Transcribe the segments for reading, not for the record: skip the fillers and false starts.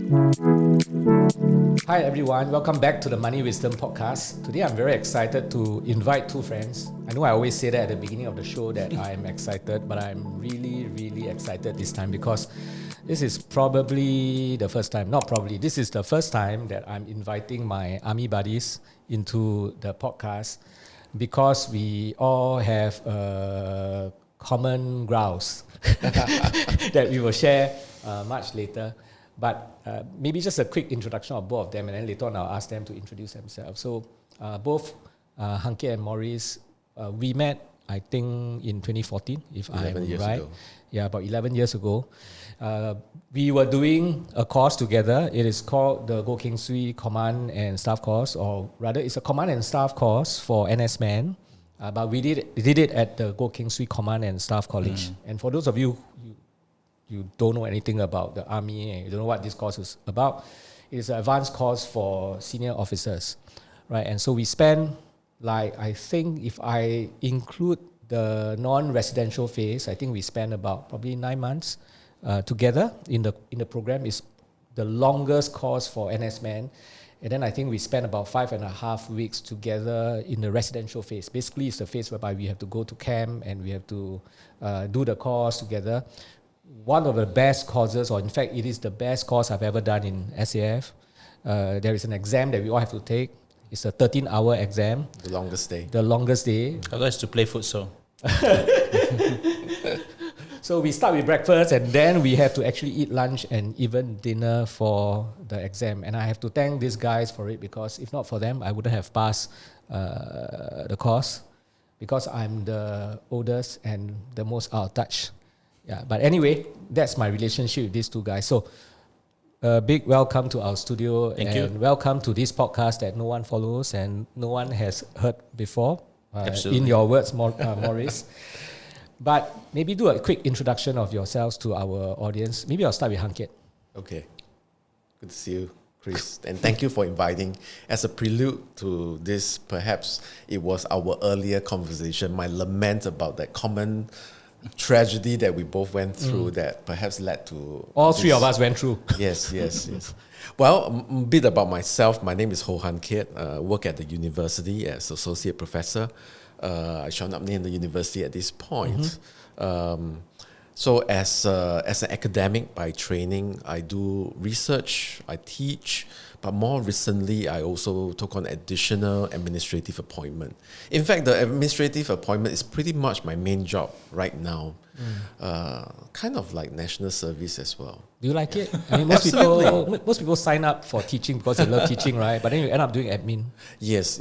Hi everyone, welcome back to the Money Wisdom Podcast. Today I'm very excited to invite two friends. I know I always say that at the beginning of the show that I'm excited, but I'm really excited this time because this is probably the first time, this is the first time that I'm inviting my army buddies into the podcast because we all have common grounds that we will share much later. But maybe just a quick introduction of both of them, and then later on I'll ask them to introduce themselves. So both Han Kiat and Maurice, we met, I think, in 2014, if I'm right. Ago. Yeah, about 11 years ago. We were doing a course together. It is called the EKY Command and Staff Course, or rather it's a Command and Staff course for NS Men. But we did it at the EKY Command and Staff College. And for those of you don't know anything about the army and you don't know what this course is about, it is an advanced course for senior officers, right? And so we spend, I think if I include the non-residential phase, I think we spend about probably 9 months together in the program. Is the longest course for NS Men. And then I think we spent about 5.5 weeks together in the residential phase. Basically, it's the phase whereby we have to go to camp and we have to do the course together. One of the best courses, or in fact, it is the best course I've ever done in SAF. There is an exam that we all have to take. It's a 13-hour exam. The longest day. I got to play futsal. So we start with breakfast and then we have to actually eat lunch and even dinner for the exam. And I have to thank these guys for it because if not for them, I wouldn't have passed the course because I'm the oldest and the most out of touch. Yeah, but anyway, that's my relationship with these two guys. So, a big welcome to our studio. Thank and you. Welcome to this podcast that no one follows and no one has heard before. Absolutely. In your words, Maurice. But maybe do a quick introduction of yourselves to our audience. Maybe I'll start with Han Ket. Okay. Good to see you, Chris. And thank you for inviting. As a prelude to this, perhaps it was our earlier conversation, my lament about that common tragedy that we both went through that perhaps led to... All three of us went through. Yes. Well, a bit about myself. My name is Han Ket. Work at the university as associate professor. I shall not name the university at this point. So as an academic by training, I do research, I teach, but more recently, I also took on additional administrative appointment. In fact, the administrative appointment is pretty much my main job right now. Kind of like national service as well. Do you like it? I mean, most people sign up for teaching because they love teaching, right? But then you end up doing admin. Yes,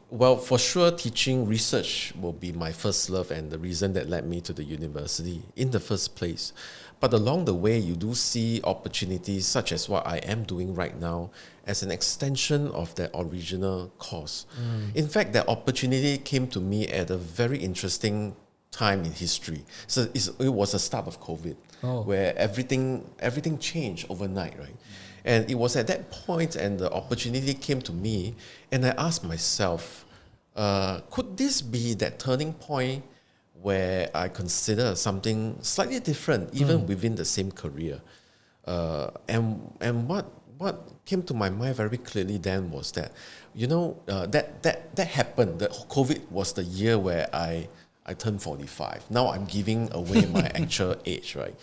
well, for sure, teaching research will be my first love and the reason that led me to the university in the first place. But along the way, you do see opportunities such as what I am doing right now as an extension of that original course. In fact, that opportunity came to me at a very interesting time in history. So it was the start of COVID, where everything changed overnight, right? And it was at that point, and the opportunity came to me, and I asked myself, could this be that turning point where I consider something slightly different, even within the same career? And what came to my mind very clearly then was that, that happened. That COVID was the year where I turned 45. Now I'm giving away my actual age, right?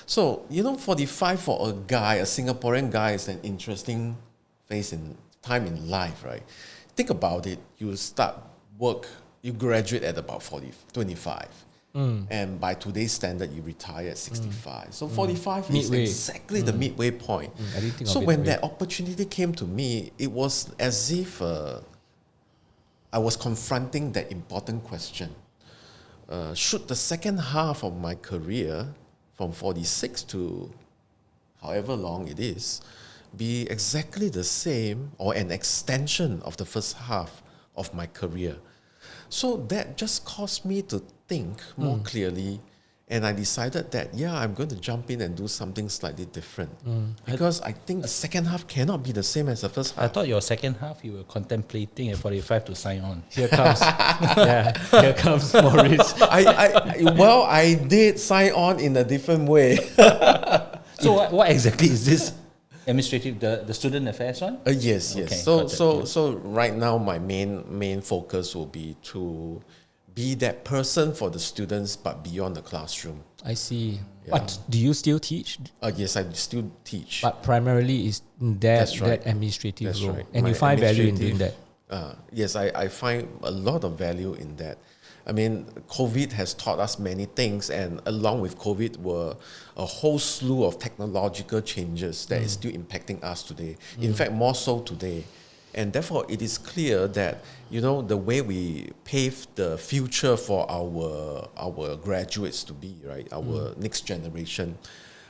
So, 45 for a guy, a Singaporean guy, is an interesting phase in time in life, right? Think about it. You start work, you graduate at about 25. And by today's standard, you retire at 65. So 45 is exactly the midway point. I didn't think so of it when that way. that opportunity came to me, it was as if I was confronting that important question. Should the second half of my career, from 46 to however long it is, be exactly the same or an extension of the first half of my career? So that just caused me to think more clearly, and I decided that, I'm going to jump in and do something slightly different. Because I think the second half cannot be the same as the first half. I thought your second half you were contemplating at 45 to sign on. Here comes, here comes Maurice. I did sign on in a different way. So what exactly is this? Administrative, the student affairs one? Yes. Okay, So right now my main focus will be to be that person for the students, but beyond the classroom. I see. But do you still teach? Yes, I still teach. But primarily is That's right. that administrative That's role. right. And My you find value in doing that. Yes, I find a lot of value in that. I mean, COVID has taught us many things, and along with COVID were a whole slew of technological changes that is still impacting us today. In fact, more so today. And therefore, it is clear that, you know, the way we pave the future for our graduates to be, right, our next generation,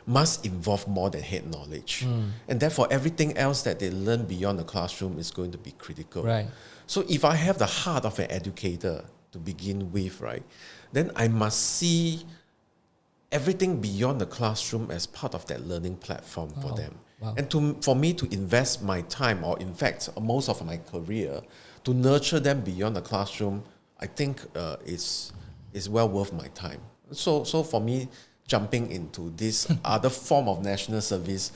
must involve more than head knowledge. And therefore, everything else that they learn beyond the classroom is going to be critical. Right. So if I have the heart of an educator to begin with, right, then I must see everything beyond the classroom as part of that learning platform for them. Wow. And for me to invest my time, or in fact, most of my career, to nurture them beyond the classroom, I think is well worth my time. So for me, jumping into this other form of national service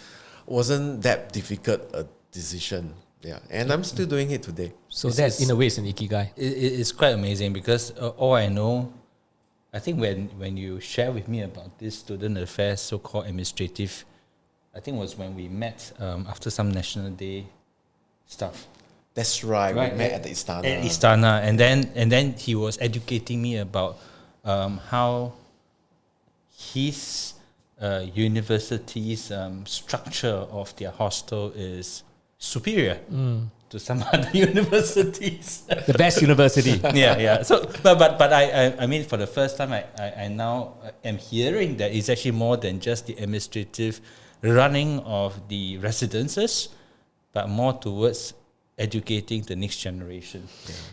wasn't that difficult a decision. Yeah, and I'm still doing it today. So that, in a way, is an Ikigai. It's quite amazing because all I know, I think when you share with me about this student affairs, so-called administrative, I think was when we met after some National Day stuff. That's right. Right. We met at the Istana. At Istana, and then he was educating me about how his university's structure of their hostel is superior to some other universities. The best university. Yeah. So, but I mean, for the first time, I now am hearing that it's actually more than just the administrative running of the residences, but more towards educating the next generation.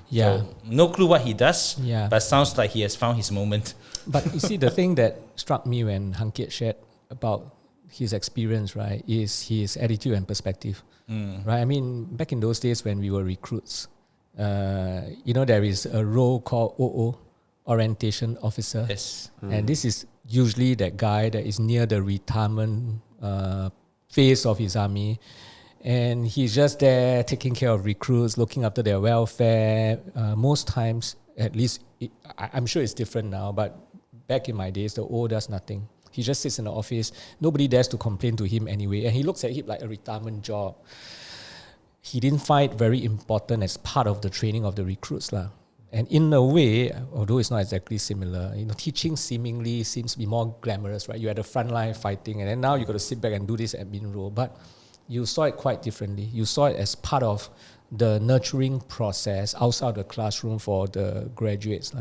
Yeah. So, no clue what he does, Yeah. but sounds like he has found his moment. But you see, the thing that struck me when Han Ket shared about his experience, right, is his attitude and perspective. Right? I mean, back in those days when we were recruits, there is a role called OO, Orientation Officer. Yes. And this is usually that guy that is near the retirement phase of his army. And he's just there taking care of recruits, looking after their welfare. Most times, at least, I'm sure it's different now, but back in my days, the O does nothing. He just sits in the office. Nobody dares to complain to him anyway. And he looks at it like a retirement job. He didn't find it very important as part of the training of the recruits. And in a way, although it's not exactly similar, teaching seemingly seems to be more glamorous, right? You're at the front line fighting, and then now you got to sit back and do this admin role. But you saw it quite differently. You saw it as part of the nurturing process outside the classroom for the graduates.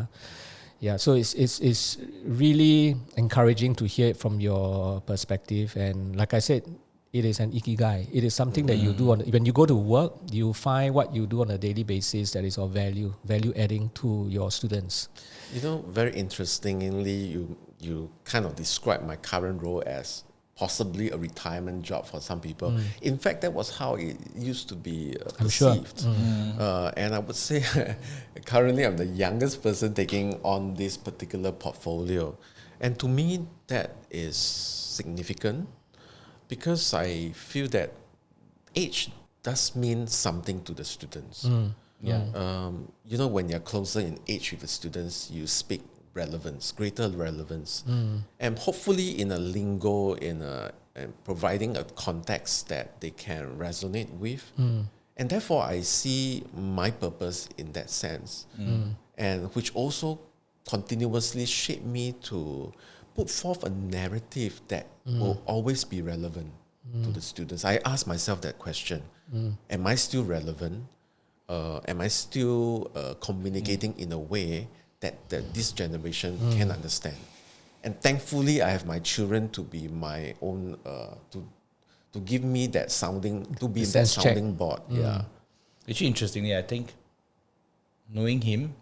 Yeah, so it's really encouraging to hear it from your perspective. And like I said, it is an Ikigai. It is something that you do when you go to work, you find what you do on a daily basis that is of value adding to your students. Very interestingly, you kind of described my current role as possibly a retirement job for some people. In fact, that was how it used to be perceived. Sure. And I would say currently I'm the youngest person taking on this particular portfolio. And to me, that is significant because I feel that age does mean something to the students. When you're closer in age with the students, you speak relevance, greater relevance, and hopefully in a lingo, and providing a context that they can resonate with. And therefore, I see my purpose in that sense, and which also continuously shape me to put forth a narrative that will always be relevant to the students. I ask myself that question: am I still relevant? Am I still communicating in a way that this generation can understand? And thankfully, I have my children to be my own, to give me that sounding, to be that sounding board. Yeah. Actually, interestingly, I think knowing him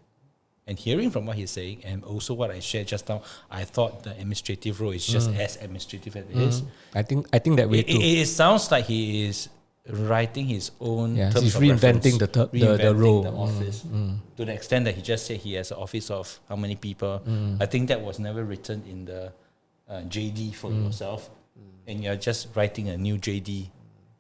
and hearing from what he's saying, and also what I shared just now, I thought the administrative role is just as administrative as it is. I think that way too. It sounds like he is writing his own terms he's of reinventing reference, the role. the office, to the extent that he just said he has an office of how many people. I think that was never written in the JD for yourself, and you're just writing a new JD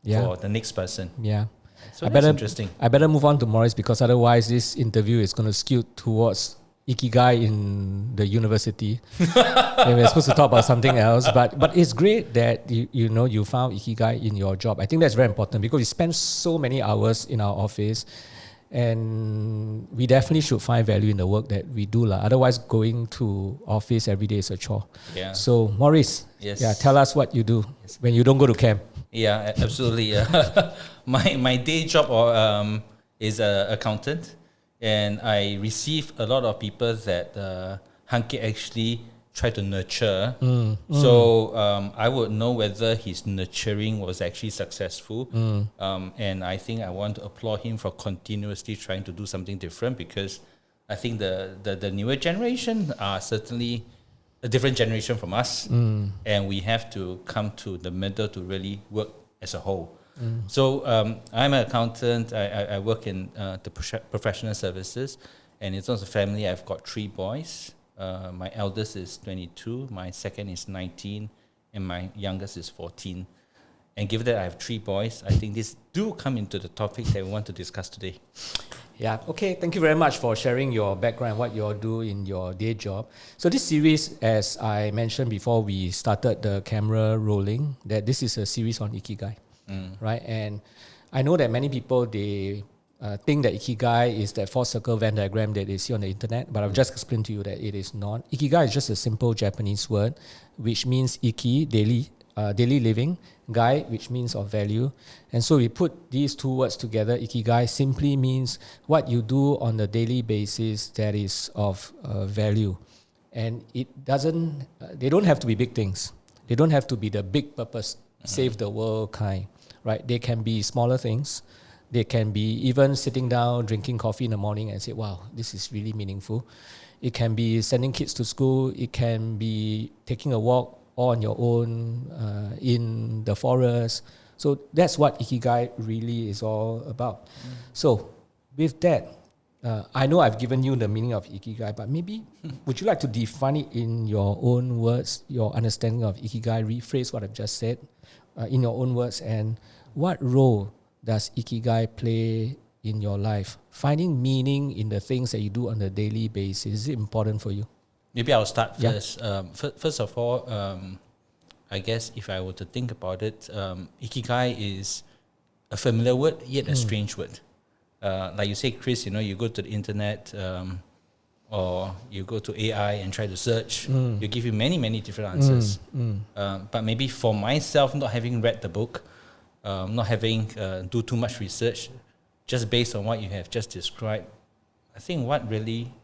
for the next person. Yeah. So that's interesting. I better move on to Maurice, because otherwise this interview is going to skew towards Ikigai in the university. And we're supposed to talk about something else, but it's great that you found Ikigai in your job. I think that's very important, because we spend so many hours in our office, and we definitely should find value in the work that we do. Otherwise, going to office every day is a chore. Yeah. So Maurice, tell us what you do when you don't go to camp. Yeah, absolutely. My day job is an accountant, and I receive a lot of people that Han Ket actually try to nurture. So I would know whether his nurturing was actually successful. And I think I want to applaud him for continuously trying to do something different, because I think the newer generation are certainly a different generation from us, and we have to come to the middle to really work as a whole. So I'm an accountant. I work in the professional services, and in terms of family, I've got 3 boys. My eldest is 22, my second is 19, and my youngest is 14. And given that I have 3 boys, I think these do come into the topic that we want to discuss today. Yeah, okay. Thank you very much for sharing your background, what you all do in your day job. So this series, as I mentioned before we started the camera rolling, that this is a series on Ikigai, right? And I know that many people, they think that Ikigai is that 4-circle Venn diagram that they see on the internet, but I've just explained to you that it is not. Ikigai is just a simple Japanese word, which means iki, daily living, gai, which means of value. And so we put these 2 words together. Ikigai simply means what you do on a daily basis that is of value. And they don't have to be big things. They don't have to be the big purpose, save the world kind, right? They can be smaller things. They can be even sitting down, drinking coffee in the morning and say, wow, this is really meaningful. It can be sending kids to school. It can be taking a walk on your own in the forest. So that's what Ikigai really is all about. So with that, I know I've given you the meaning of Ikigai, but maybe would you like to define it in your own words, your understanding of Ikigai, rephrase what I've just said in your own words, and what role does Ikigai play in your life? Finding meaning in the things that you do on a daily basis, is it important for you? Maybe I'll start first. First of all, I guess if I were to think about it, Ikigai is a familiar word, yet a strange word. Like you say, Chris, you go to the internet or you go to AI and try to search, you give you many, many different answers. But maybe for myself, not having read the book, not having do too much research, just based on what you have just described, I think what really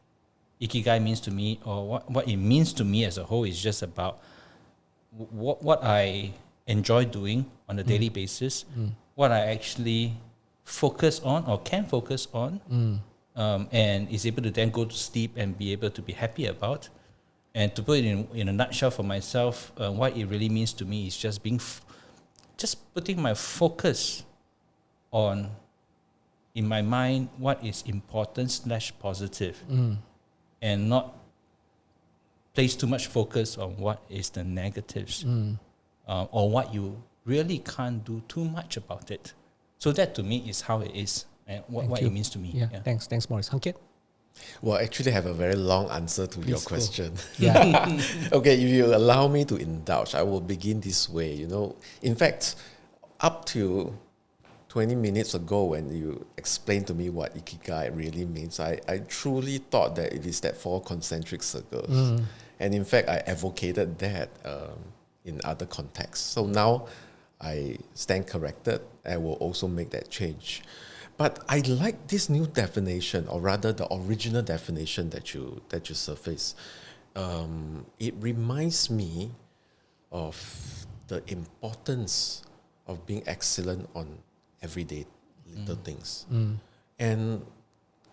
Ikigai means to me, or what it means to me as a whole, is just about what I enjoy doing on a daily basis, what I actually focus on or can focus on, and is able to then go to sleep and be able to be happy about. And to put it in a nutshell for myself, what it really means to me is just just putting my focus on, in my mind, what is important / positive. And not place too much focus on what is the negatives or what you really can't do too much about it. So that to me is how it is and what it means to me. Yeah. Thanks, Maurice. Han Ket? Well, actually, I have a very long answer to your question. Yeah. Okay, if you allow me to indulge, I will begin this way. In fact, up to 20 minutes ago, when you explained to me what Ikigai really means, I truly thought that it is that 4 concentric circles. And in fact, I advocated that in other contexts. So now I stand corrected. I will also make that change. But I like this new definition, or rather the original definition that you surface. It reminds me of the importance of being excellent on everyday little things. And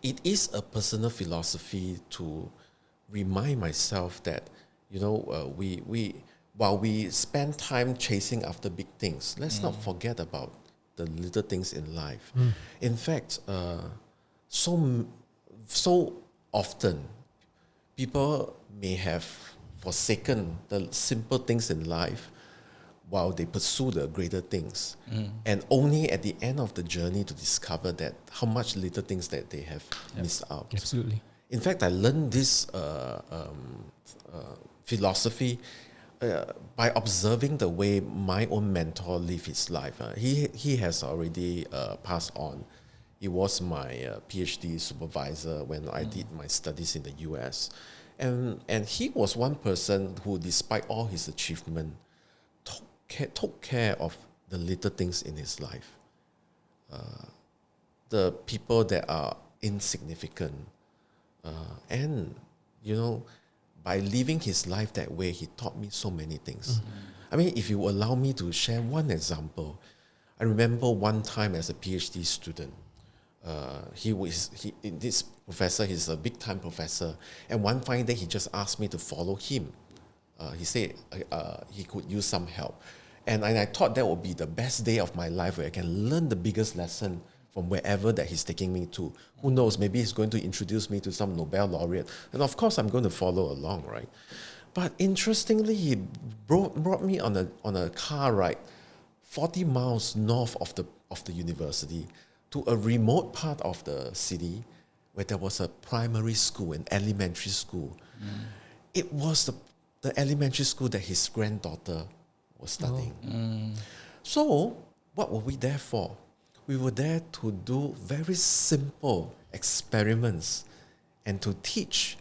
it is a personal philosophy to remind myself that, while we spend time chasing after big things, let's not forget about the little things in life. In fact, so often people may have forsaken the simple things in life while they pursue the greater things. And only at the end of the journey to discover that how much little things that they have missed out. Absolutely. In fact, I learned this philosophy by observing the way my own mentor lived his life. He has already passed on. He was my PhD supervisor when I did my studies in the US. And he was one person who, despite all his achievement, took care of the little things in his life. The people that are insignificant. And, you know, by living his life that way, he taught me so many things. I mean, if you allow me to share one example, I remember one time as a PhD student, this professor, he's a big time professor, and one fine day he just asked me to follow him. He said he could use some help. And I thought that would be the best day of my life where I can learn the biggest lesson from wherever that he's taking me to. Who knows, maybe he's going to introduce me to some Nobel laureate. And of course, I'm going to follow along, right? But interestingly, he brought me on a car ride 40 miles north of the university to a remote part of the city where there was a primary school, an elementary school. It was the elementary school that his granddaughter was studying. So, what were we there for? We were there to do very simple experiments and to teach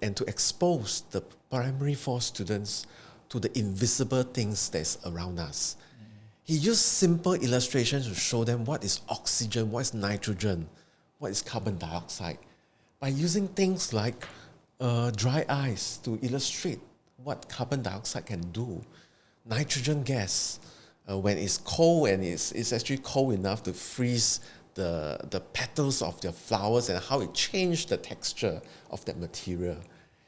and to expose the primary 4 students to the invisible things that's around us. He used simple illustrations to show them what is oxygen, what is nitrogen, what is carbon dioxide, by using things like dry ice to illustrate what carbon dioxide can do. Nitrogen gas, when it's cold and it's actually cold enough to freeze the petals of the flowers and how it changed the texture of that material.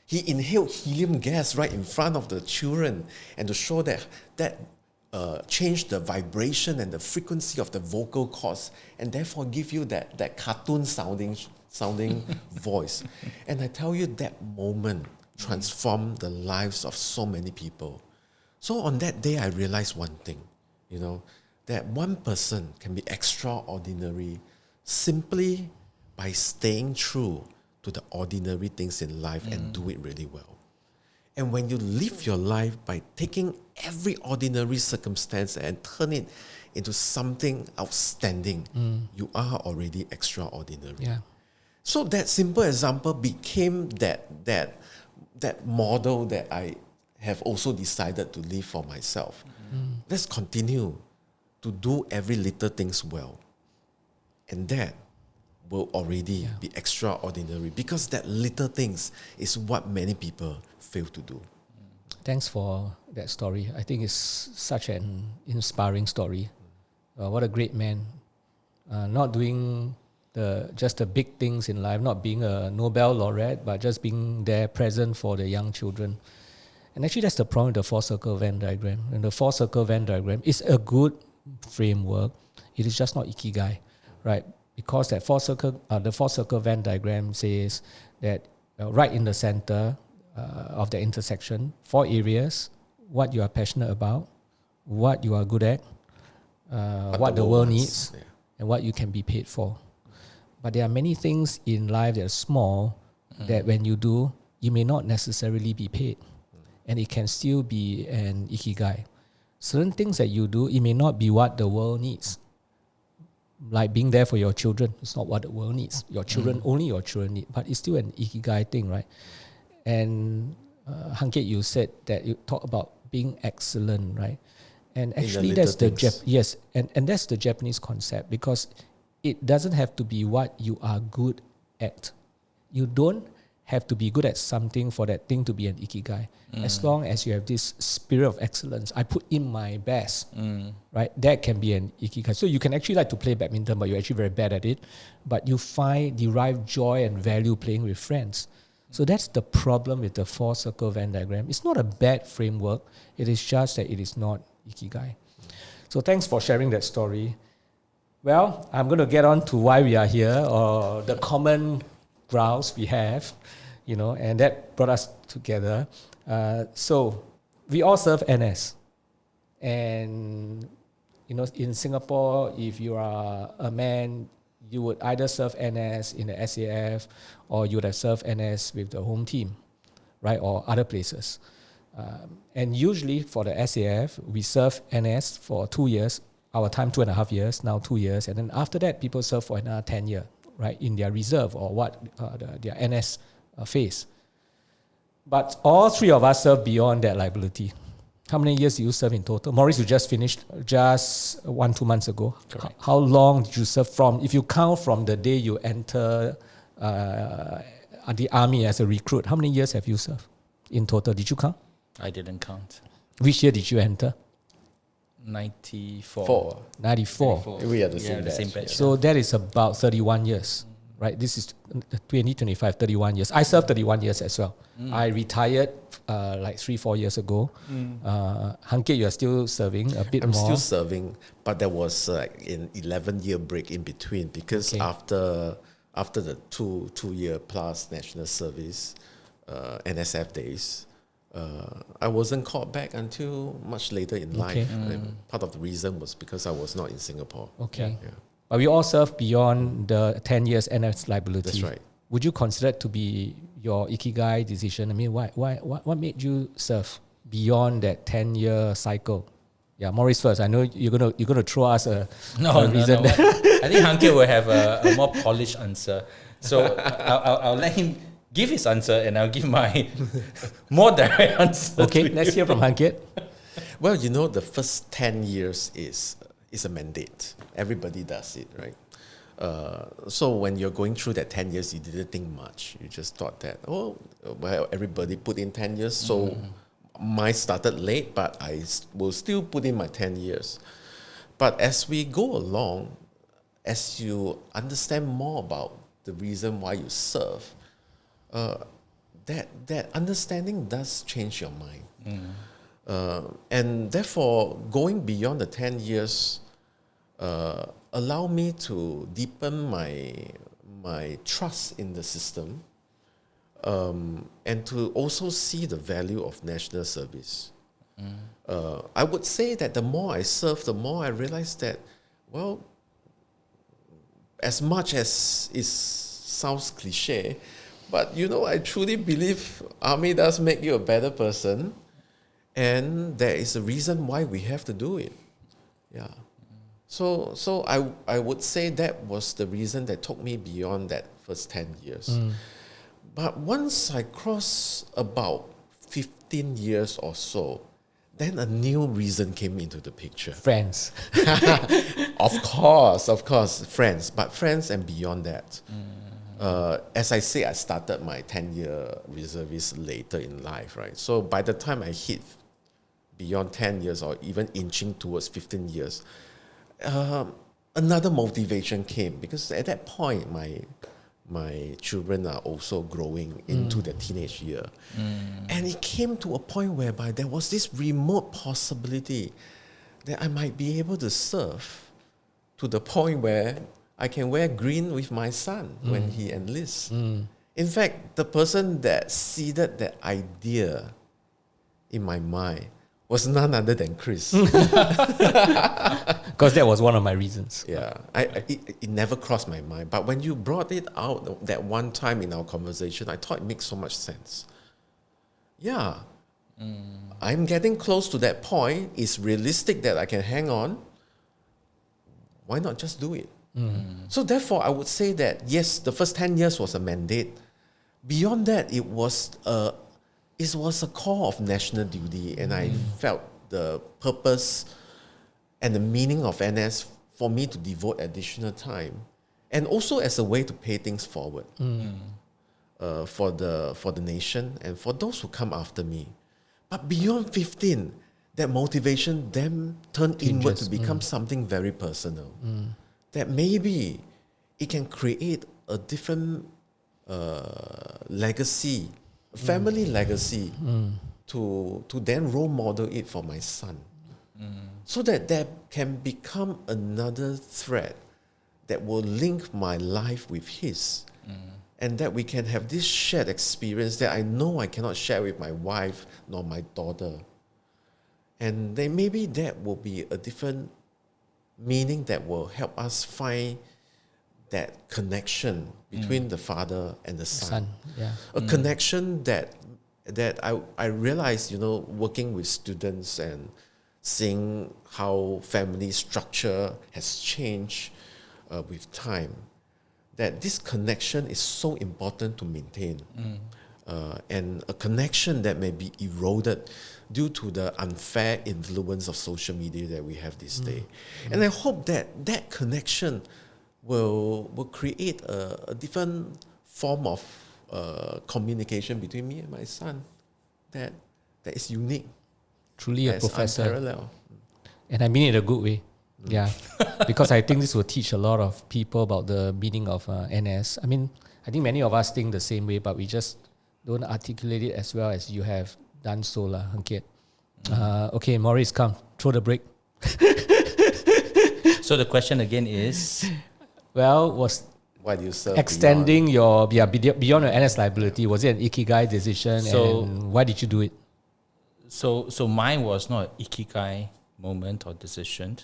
He inhaled helium gas right in front of the children and to show that changed the vibration and the frequency of the vocal cords and therefore give you that cartoon sounding voice. And I tell you, that moment transformed the lives of so many people. So on that day, I realized one thing, you know, that one person can be extraordinary simply by staying true to the ordinary things in life and do it really well. And when you live your life by taking every ordinary circumstance and turn it into something outstanding, you are already extraordinary. Yeah. So that simple example became that model that I have also decided to live for myself. Let's continue to do every little things well. And that will already be extraordinary because that little things is what many people fail to do. Thanks for that story. I think it's such an inspiring story. What a great man. Not doing just the big things in life, not being a Nobel laureate, but just being there present for the young children. And actually that's the problem with the 4-circle Venn diagram. And the 4-circle Venn diagram is a good framework. It is just not Ikigai, right? Because that the 4-circle Venn diagram says that right in the center of the intersection, 4 areas: what you are passionate about, what you are good at, what the world needs, and what you can be paid for. But there are many things in life that are small that when you do, you may not necessarily be paid. And it can still be an Ikigai. Certain things that you do, it may not be what the world needs. Like being there for your children, it's not what the world needs. Your children, only your children need, but it's still an Ikigai thing, right? And Han Ket, you said that you talk about being excellent, right? And actually that's the and that's the Japanese concept, because it doesn't have to be what you are good at. You don't have to be good at something for that thing to be an Ikigai. As long as you have this spirit of excellence, I put in my best, right? That can be an Ikigai. So you can actually like to play badminton, but you're actually very bad at it. But you derive joy and value playing with friends. So that's the problem with the 4-circle Venn diagram. It's not a bad framework. It is just that it is not Ikigai. So thanks for sharing that story. Well, I'm going to get on to why we are here, or the common grounds we have, and that brought us together. So we all serve NS. And in Singapore, if you are a man, you would either serve NS in the SAF, or you would have served NS with the home team, right, or other places. And usually for the SAF, we serve NS for 2 years, our time 2.5 years, now 2 years, and then after that, people serve for another 10 years, right, in their reserve or their NS phase. But all three of us serve beyond that liability. How many years do you serve in total? Maurice, you just finished just 1-2 months ago. How long did you serve from, if you count from the day you enter the army as a recruit, how many years have you served in total? Did you count? I didn't count. Which year did you enter? 94. 94. We are the same batch. same batch. So that is about 31 years, right? This is 2025, 31 years. I served 31 years as well. I retired like 3-4 years ago. Han Ket, you are still serving a bit I'm more. still serving, but there was like an 11-year break in between because after the two year plus national service, NSF days, I wasn't called back until much later in life. And part of the reason was because I was not in Singapore. Okay. Yeah. But we all serve beyond the 10 years NS liability. That's right. Would you consider it to be your Ikigai decision? I mean, what made you serve beyond that 10-year cycle? Yeah, Maurice first. I know you're gonna throw us a reason. No. I think Han Ket will have a more polished answer. So I'll let him give his answer, and I'll give my more direct answer. Okay, let's hear from Han Ket. Well, the first 10 years is a mandate. Everybody does it, right? So when you're going through that 10 years, you didn't think much. You just thought that, everybody put in 10 years, so mine started late, but I will still put in my 10 years. But as we go along, as you understand more about the reason why you serve, that understanding does change your mind. And therefore, going beyond the 10 years allow me to deepen my trust in the system, and to also see the value of national service. I would say that the more I serve, the more I realize that, well, as much as it sounds cliche, but I truly believe army does make you a better person, and there is a reason why we have to do it. Yeah. So I would say that was the reason that took me beyond that first 10 years. But once I crossed about 15 years or so, then a new reason came into the picture. Friends. Of course, friends. But friends and beyond that. As I say, I started my 10-year reservist later in life, right? So by the time I hit beyond 10 years or even inching towards 15 years, another motivation came, because at that point my children are also growing into the teenage year. And it came to a point whereby there was this remote possibility that I might be able to serve to the point where I can wear green with my son when he enlists. In fact, the person that seeded that idea in my mind was none other than Chris. Because that was one of my reasons. Yeah, it never crossed my mind. But when you brought it out that one time in our conversation, I thought it makes so much sense. Yeah, I'm getting close to that point. It's realistic that I can hang on. Why not just do it? So therefore, I would say that, yes, the first 10 years was a mandate. Beyond that, it was a call of national duty, and I felt the purpose and the meaning of NS for me to devote additional time, and also as a way to pay things forward for the nation and for those who come after me. But beyond 15, that motivation then turned inward to become something very personal. That maybe it can create a different legacy, family legacy, to then role model it for my son. So that there can become another thread that will link my life with his. And that we can have this shared experience that I know I cannot share with my wife nor my daughter. And then maybe that will be a different meaning that will help us find that connection between the father and the son. Yeah. A connection that I realized, working with students and seeing how family structure has changed with time, that this connection is so important to maintain. And a connection that may be eroded due to the unfair influence of social media that we have this day. And I hope that connection will create a different form of communication between me and my son that is unique. Truly a that's professor. unparalleled. And I mean it in a good way. Yeah. Because I think this will teach a lot of people about the meaning of NS. I mean, I think many of us think the same way, but we just don't articulate it as well as you have done so, Han Ket. Okay, Maurice, come. Throw the break. So the question again is, Well, was Why do you serve extending your beyond your NS liability, was it an Ikigai decision, and why did you do it? so mine was not an Ikigai moment or decision,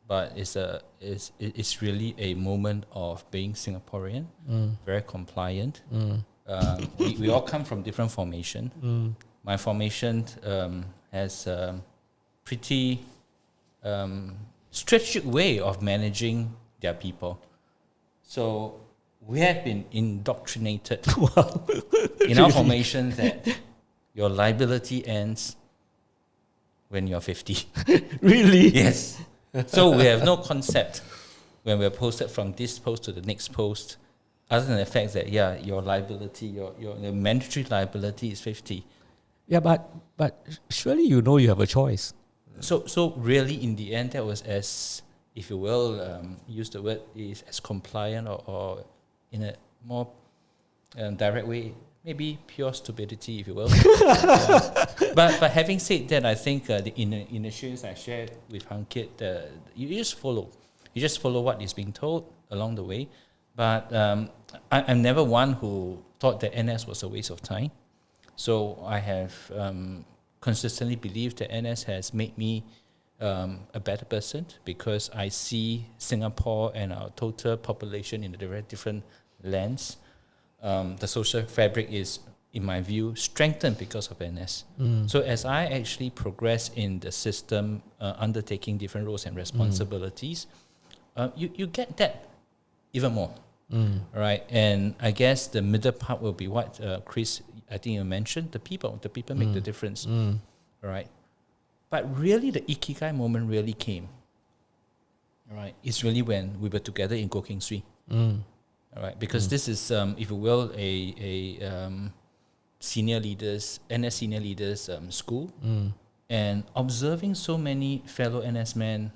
but it's really a moment of being Singaporean, very compliant. We all come from different formation. My formation has a pretty strategic way of managing their people. So we have been indoctrinated in our formation that your liability ends when you're 50. Really? Yes. So we have no concept when we're posted from this post to the next post, other than the fact that your liability, your mandatory liability is 50. Yeah, but surely you have a choice. So really, in the end, that was as, if you will, use the word, is as compliant or in a more direct way, maybe pure stupidity, if you will. But having said that, I think the initiatives I shared with Han Ket, you just follow. You just follow what is being told along the way. But I'm never one who thought that NS was a waste of time. So I have consistently believed that NS has made me a better person, because I see Singapore and our total population in a very different lens. The social fabric is, in my view, strengthened because of NS. So as I actually progress in the system, undertaking different roles and responsibilities, you get that even more. Right? And I guess the middle part will be what Chris, I think you mentioned, the people make the difference. Right? But really the Ikigai moment really came. Right? It's really when we were together in Goh Keng Swee. All right, because this is, if you will, a senior leaders, NS senior leaders school, and observing so many fellow NS men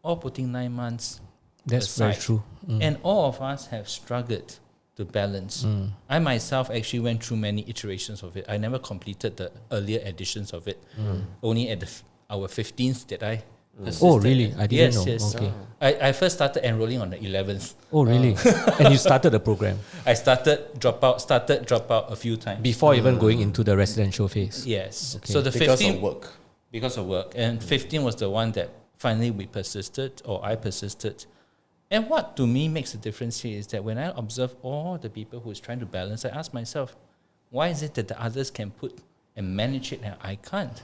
all putting 9 months That's aside. very true. And all of us have struggled to balance. I myself actually went through many iterations of it. I never completed the earlier editions of it. Only at our 15th did I persisted. Oh, really? I didn't know. Yes. Okay. I first started enrolling on the 11th. Oh, really? And you started the program I started, drop out a few times. before even going into the residential phase? Yes. Okay. So the because 15 of work. because of work. And 15 was the one that finally we persisted, or I persisted. And what to me makes a difference here is that when I observe all the people who is trying to balance, I ask myself, why is it that the others can put and manage it and I can't?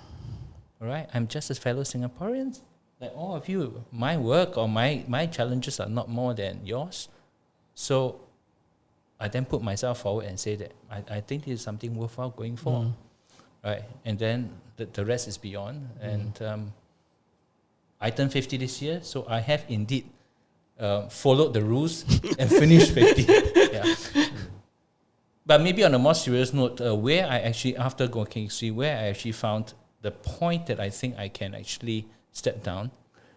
All right? I'm just as fellow Singaporeans, like all of you. My work or my challenges are not more than yours. So I then put myself forward and say that I think this is something worthwhile going for. Right? And then the rest is beyond. And I turned 50 this year, so I have indeed followed the rules and finished 50. Yeah. But maybe on a more serious note, where I actually, after Goh Keng Swee, where I actually found the point that I think I can actually step down,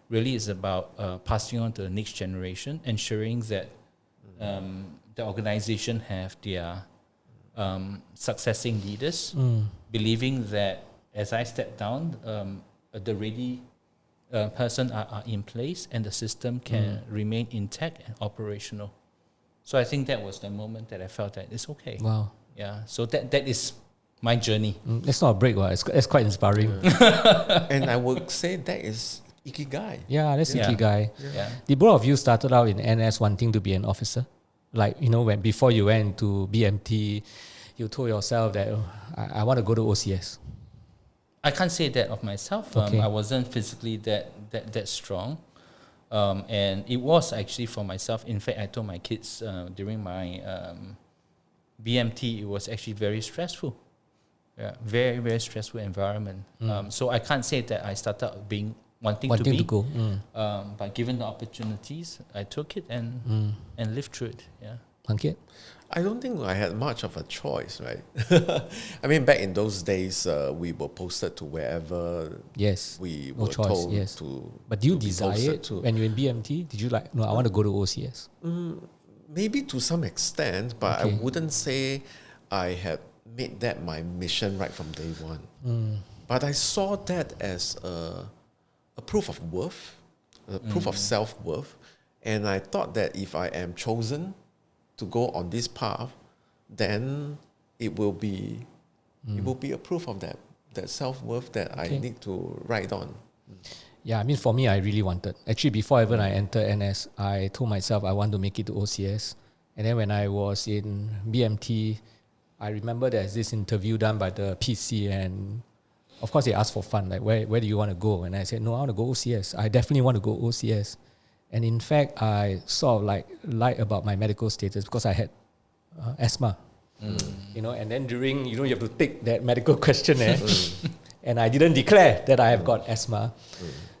really is about passing on to the next generation, ensuring that the organization have their successing leaders, believing that as I step down, the ready person are in place and the system can remain intact and operational. So I think that was the moment that I felt that it's okay. Wow. Yeah. So that is my journey. It's not a break, it's quite inspiring. And I would say that is Ikigai. Yeah, that's Yeah. Ikigai. Yeah. The both of you started out in NS wanting to be an officer. Like, when before you went to BMT, you told yourself that I want to go to OCS. I can't say that of myself. Okay. I wasn't physically that strong. And it was actually for myself. In fact, I told my kids during my BMT, it was actually very stressful. Yeah, very, very stressful environment. So I can't say that I started wanting to go. But given the opportunities, I took it and lived through it. Yeah. Han Ket? I don't think I had much of a choice, right? I mean, back in those days, we were posted to wherever Yes. we No were choice, told yes. to. But do you to be desire posted it to. when you're in BMT? Did you no, I want to go to OCS? Maybe to some extent, but Okay. I wouldn't say I had made that my mission right from day one. But I saw that as a proof of worth, a proof of self-worth. And I thought that if I am chosen to go on this path, then it will be a proof of that self-worth that I Okay. need to ride on. Yeah, I mean, for me, I really wanted. Actually, before even I entered NS, I told myself I want to make it to OCS. And then when I was in BMT, I remember there's this interview done by the PC, and of course they asked for fun, like where do you want to go? And I said, no, I want to go OCS. I definitely want to go OCS. And in fact, I sort of lied about my medical status because I had asthma. And then during, you have to take that medical questionnaire, and I didn't declare that I have got asthma.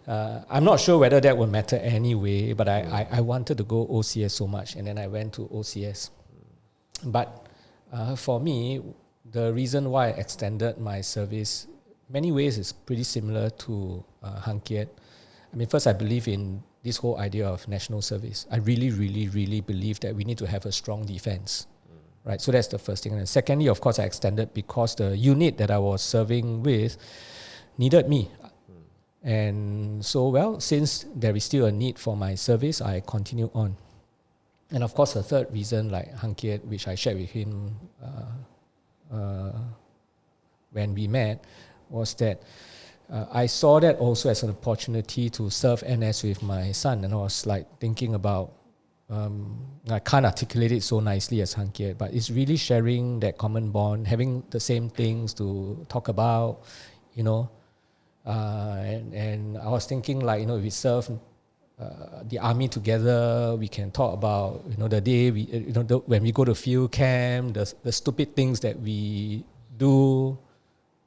I'm not sure whether that would matter anyway, but I wanted to go OCS so much, and then I went to OCS. But for me, the reason why I extended my service, many ways is pretty similar to Han Kiat. I mean, first, I believe in this whole idea of national service. I really, really, really believe that we need to have a strong defense. Right, so that's the first thing. And secondly, of course, I extended because the unit that I was serving with needed me. And so, since there is still a need for my service, I continue on. And of course, the third reason, like Han Kiat, which I shared with him when we met, was that I saw that also as an opportunity to serve NS with my son. And I was like thinking about, I can't articulate it so nicely as Han Kiat, but it's really sharing that common bond, having the same things to talk about, and I was thinking like, if we serve the army together, we can talk about, the day we, when we go to field camp, the stupid things that we do.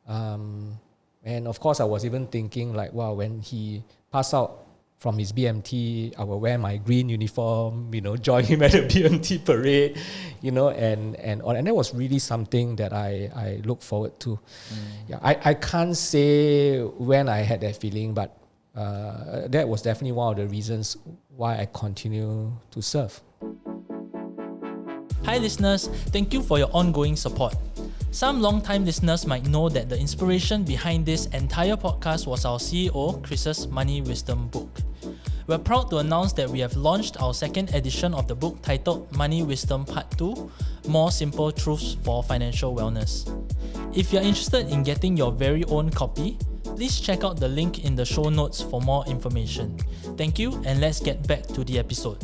And of course, I was even thinking like, wow, when he passed out from his BMT, I will wear my green uniform, join him at the BMT parade, and that was really something that I look forward to. Yeah, I can't say when I had that feeling, but that was definitely one of the reasons why I continue to serve. Hi listeners, thank you for your ongoing support. Some long-time listeners might know that the inspiration behind this entire podcast was our CEO, Chris's Money Wisdom book. We're proud to announce that we have launched our second edition of the book titled Money Wisdom Part 2, More Simple Truths for Financial Wellness. If you're interested in getting your very own copy, please check out the link in the show notes for more information. Thank you, and let's get back to the episode.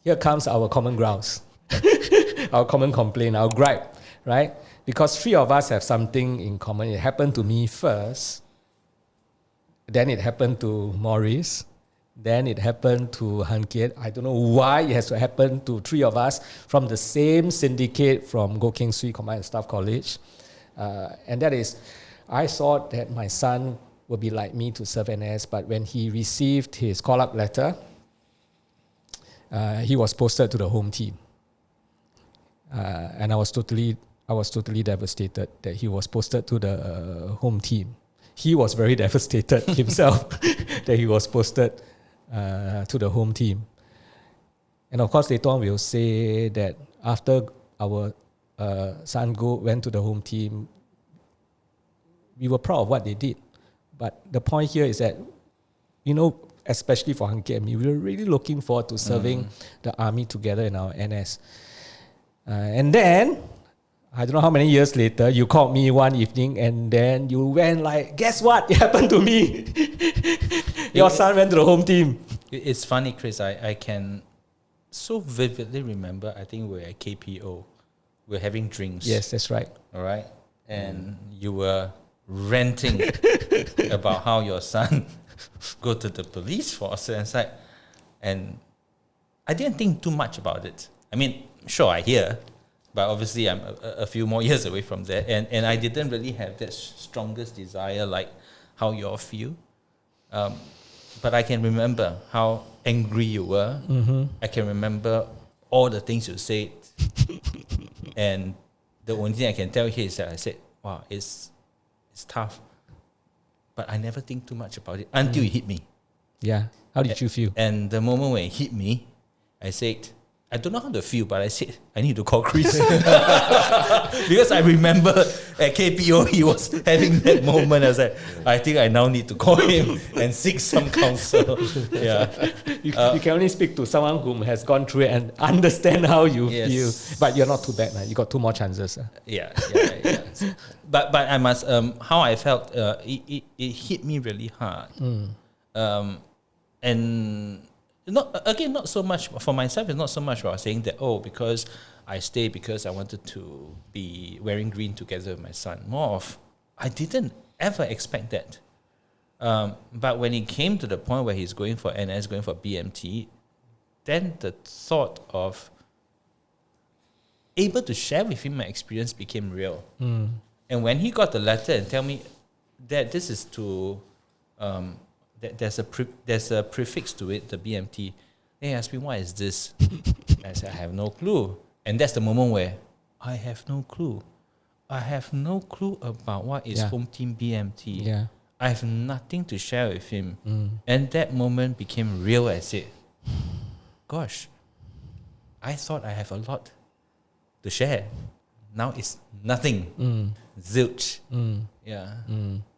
Here comes our common grounds, our common complaint, our gripe, right? Because three of us have something in common. It happened to me first, then it happened to Maurice, then it happened to Han Kiat. I don't know why it has to happen to three of us from the same syndicate from Go Keng Swee Command and Staff College. And that is, I thought that my son would be like me to serve NS, but when he received his call-up letter, he was posted to the home team. And I was totally devastated that he was posted to the home team. He was very devastated himself that he was posted to the home team. And of course, later on we'll say that after our son went to the home team, we were proud of what they did. But the point here is that, especially for Han Ket and me, we were really looking forward to serving the army together in our NS. And then, I don't know how many years later, you called me one evening and then you went like, guess what? It happened to me. Your son went to the home team. It's funny, Chris. I can so vividly remember, I think we were at KPO. We're having drinks. Yes, that's right. All right. And you were ranting about how your son go to the police force. And it's like, and I didn't think too much about it. I mean, sure, I hear, but obviously I'm a few more years away from that. And I didn't really have that strongest desire like how you all feel. But I can remember how angry you were. Mm-hmm. I can remember all the things you said. And the only thing I can tell here is that I said, wow, it's tough. But I never think too much about it until it hit me. Yeah. How did you feel? And the moment when it hit me, I said, I don't know how to feel, but I said, I need to call Chris. Because I remember at KPO, he was having that moment. I was like, I think I now need to call him and seek some counsel. Yeah. You can only speak to someone who has gone through it and understand how you feel. But you're not too bad. You got 2 more chances. Yeah. But I must, how I felt, it hit me really hard. And not so much for myself. It's not so much about saying that, because I stayed because I wanted to be wearing green together with my son. More of, I didn't ever expect that. But when it came to the point where he's going for NS, going for BMT, then the thought of able to share with him my experience became real. And when he got the letter and tell me that this is to there's a prefix to it, the BMT. They asked me, what is this? I said, I have no clue. And that's the moment where I have no clue. I have no clue about what is home team BMT. Yeah. I have nothing to share with him. And that moment became real. I said, gosh, I thought I have a lot to share. Now it's nothing. Zilch. Yeah.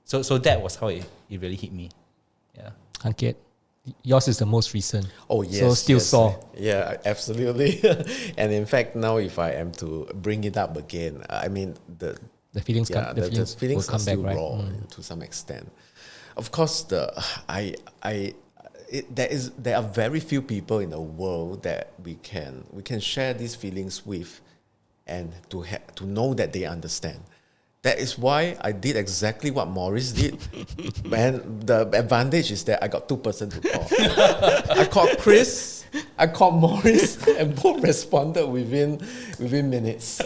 So that was how it really hit me. Yeah. Han Ket, yours is the most recent. Oh, yes. So still yes. sore. Yeah, absolutely. And in fact, now if I am to bring it up again, I mean, the feelings, the feelings will come are still back, right? raw to some extent. Of course, there are very few people in the world that we can share these feelings with, and to know that they understand. That is why I did exactly what Maurice did. And the advantage is that I got 2 persons to call. I called Chris, I called Maurice, and both responded within minutes.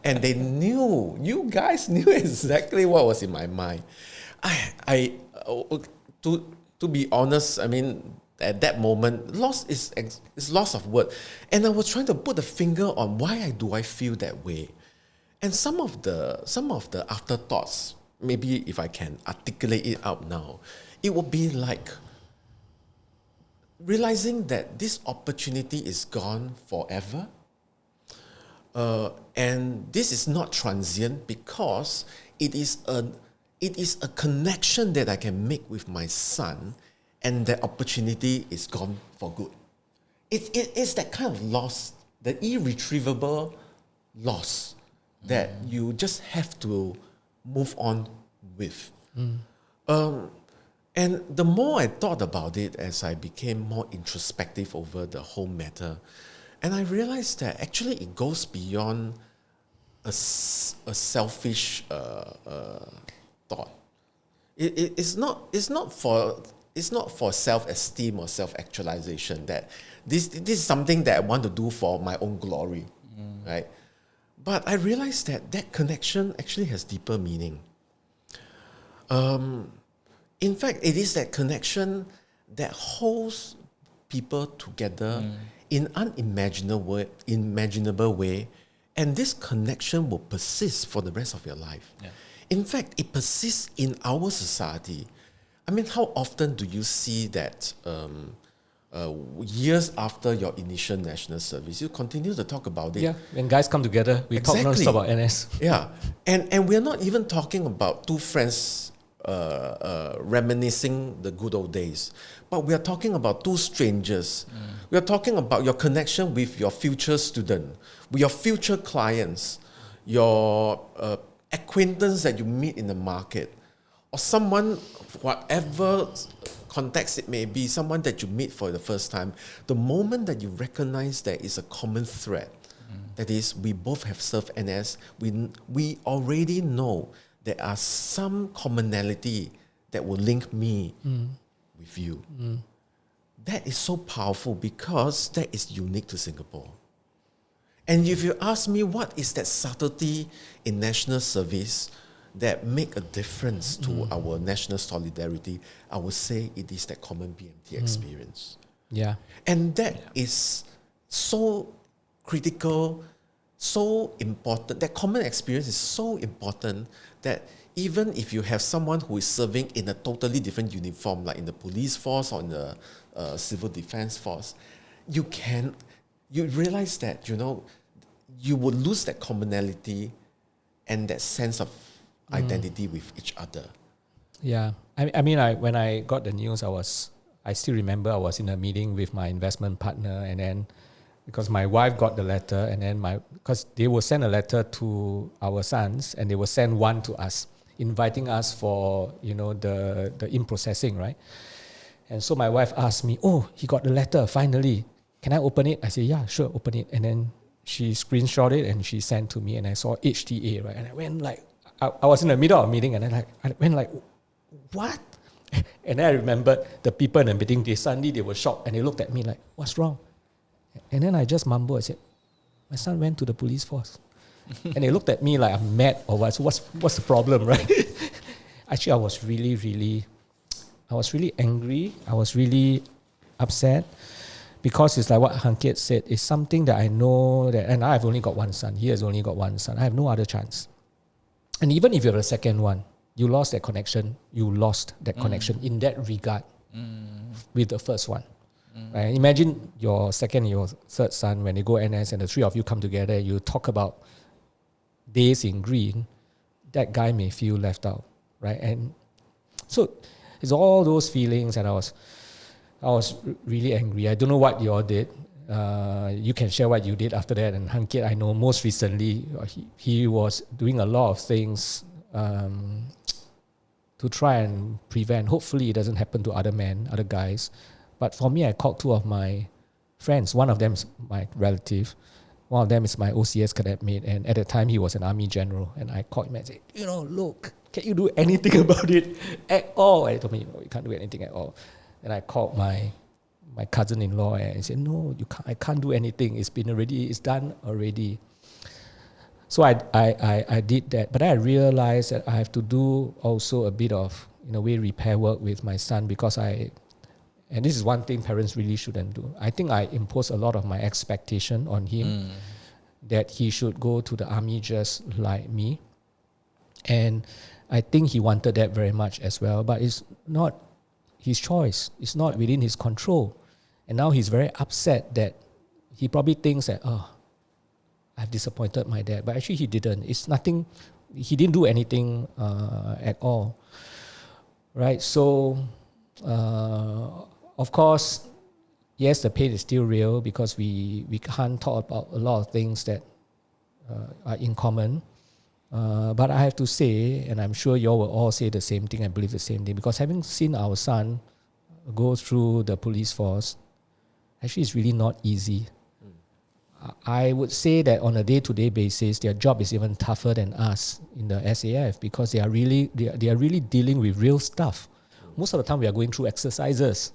And they knew, you guys knew exactly what was in my mind. To be honest, I mean, at that moment, loss is loss of word. And I was trying to put the finger on why do I feel that way. And some of the afterthoughts, maybe if I can articulate it out now, it would be like realizing that this opportunity is gone forever. And this is not transient because it is a connection that I can make with my son, and that opportunity is gone for good. It's that kind of loss, the irretrievable loss that you just have to move on with. And the more I thought about it as I became more introspective over the whole matter, and I realized that actually it goes beyond a selfish thought. It's not for self-esteem or self-actualization that this is something that I want to do for my own glory, right? But I realized that connection actually has deeper meaning. In fact, it is that connection that holds people together in unimaginable way, and this connection will persist for the rest of your life. Yeah. In fact, it persists in our society. I mean, how often do you see that years after your initial national service, you continue to talk about it? Yeah, when guys come together, we talk non-stop about NS. Yeah, and we're not even talking about two friends reminiscing the good old days. But we are talking about two strangers. We are talking about your connection with your future student, with your future clients, your acquaintance that you meet in the market, or someone, whatever context it may be, someone that you meet for the first time. The moment that you recognize there is a common thread, that is, we both have served NS, we already know there are some commonality that will link me with you. That is so powerful because that is unique to Singapore. And if you ask me what is that subtlety in national service that make a difference to our national solidarity, I would say it is that common BMT experience. Yeah. And that is so critical, so important. That common experience is so important that even if you have someone who is serving in a totally different uniform, like in the police force or in the civil defense force, you realize that, you would lose that commonality and that sense of identity with each other. Yeah. I mean, when I got the news, I still remember I was in a meeting with my investment partner, and then because my wife got the letter, and then because they will send a letter to our sons, and they will send one to us, inviting us for, the in-processing, right? And so my wife asked me, "Oh, he got the letter, finally. Can I open it?" I said, "Yeah, sure, open it." And then she screenshot it and she sent to me, and I saw HTA, right? And I went like, I was in the middle of a meeting, and then I went like, what? And then I remembered the people in the meeting, they were shocked, and they looked at me like, what's wrong? And then I just mumbled, I said, my son went to the police force. And they looked at me like I'm mad or what. So what's the problem, right? Actually, I was really angry. I was really upset, because it's like what Han Ket said, it's something that I know that, and I've only got one son. He has only got one son. I have no other chance. And even if you're the second one, you lost that connection. You lost that connection in that regard with the first one. Right? Imagine your second and your third son, when they go NS and the three of you come together, you talk about days in green, that guy may feel left out, right? And so it's all those feelings, and I was really angry. I don't know what you all did. You can share what you did after that. And Han Ket, I know most recently, he was doing a lot of things to try and prevent. Hopefully it doesn't happen to other guys. But for me, I called two of my friends. One of them is my relative. One of them is my OCS cadet mate. And at the time, he was an army general. And I called him and said, look, can you do anything about it at all? And he told me, no, you can't do anything at all. And I called my cousin-in-law and I said, no, you can't. I can't do anything. It's done already. So I did that. But I realized that I have to do also a bit of, in a way, repair work with my son, because and this is one thing parents really shouldn't do. I think I imposed a lot of my expectation on him that he should go to the army just like me. And I think he wanted that very much as well, but it's not his choice. It's not within his control. And now he's very upset that he probably thinks that, I've disappointed my dad. But actually he didn't. It's nothing. He didn't do anything at all. Right? So, of course, yes, the pain is still real, because we can't talk about a lot of things that are in common. But I have to say, and I'm sure you all will all say the same thing and believe the same thing, because having seen our son go through the police force, actually it's really not easy. I would say that on a day-to-day basis, their job is even tougher than us in the SAF, because they are really dealing with real stuff. Most of the time we are going through exercises.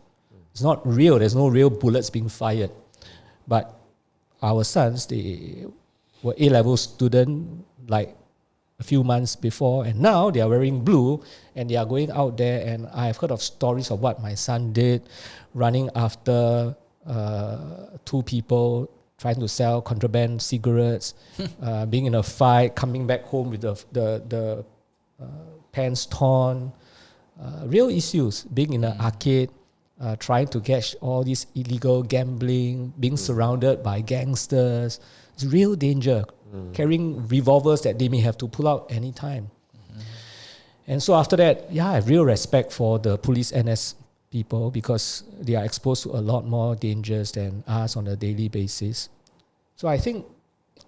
It's not real. There's no real bullets being fired. But our sons, they were A-level student like a few months before, and now they are wearing blue and they are going out there. And I've heard of stories of what my son did, running after two people, trying to sell contraband cigarettes, being in a fight, coming back home with the pants torn, real issues, being in an arcade, trying to catch all this illegal gambling, being surrounded by gangsters. It's real danger, carrying revolvers that they may have to pull out anytime. And so after that, I have real respect for the police NS people because they are exposed to a lot more dangers than us on a daily basis. So I think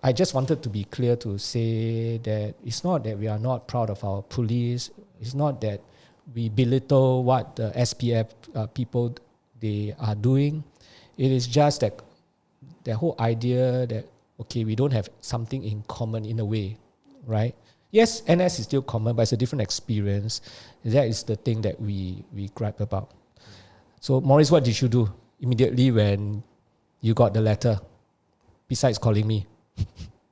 I just wanted to be clear to say that it's not that we are not proud of our police. It's not that we belittle what the SPF people they are doing. It is just that the whole idea that, okay, we don't have something in common in a way, right? Yes, NS is still common, but it's a different experience. That is the thing that we gripe about. So, Maurice, what did you do immediately when you got the letter, besides calling me?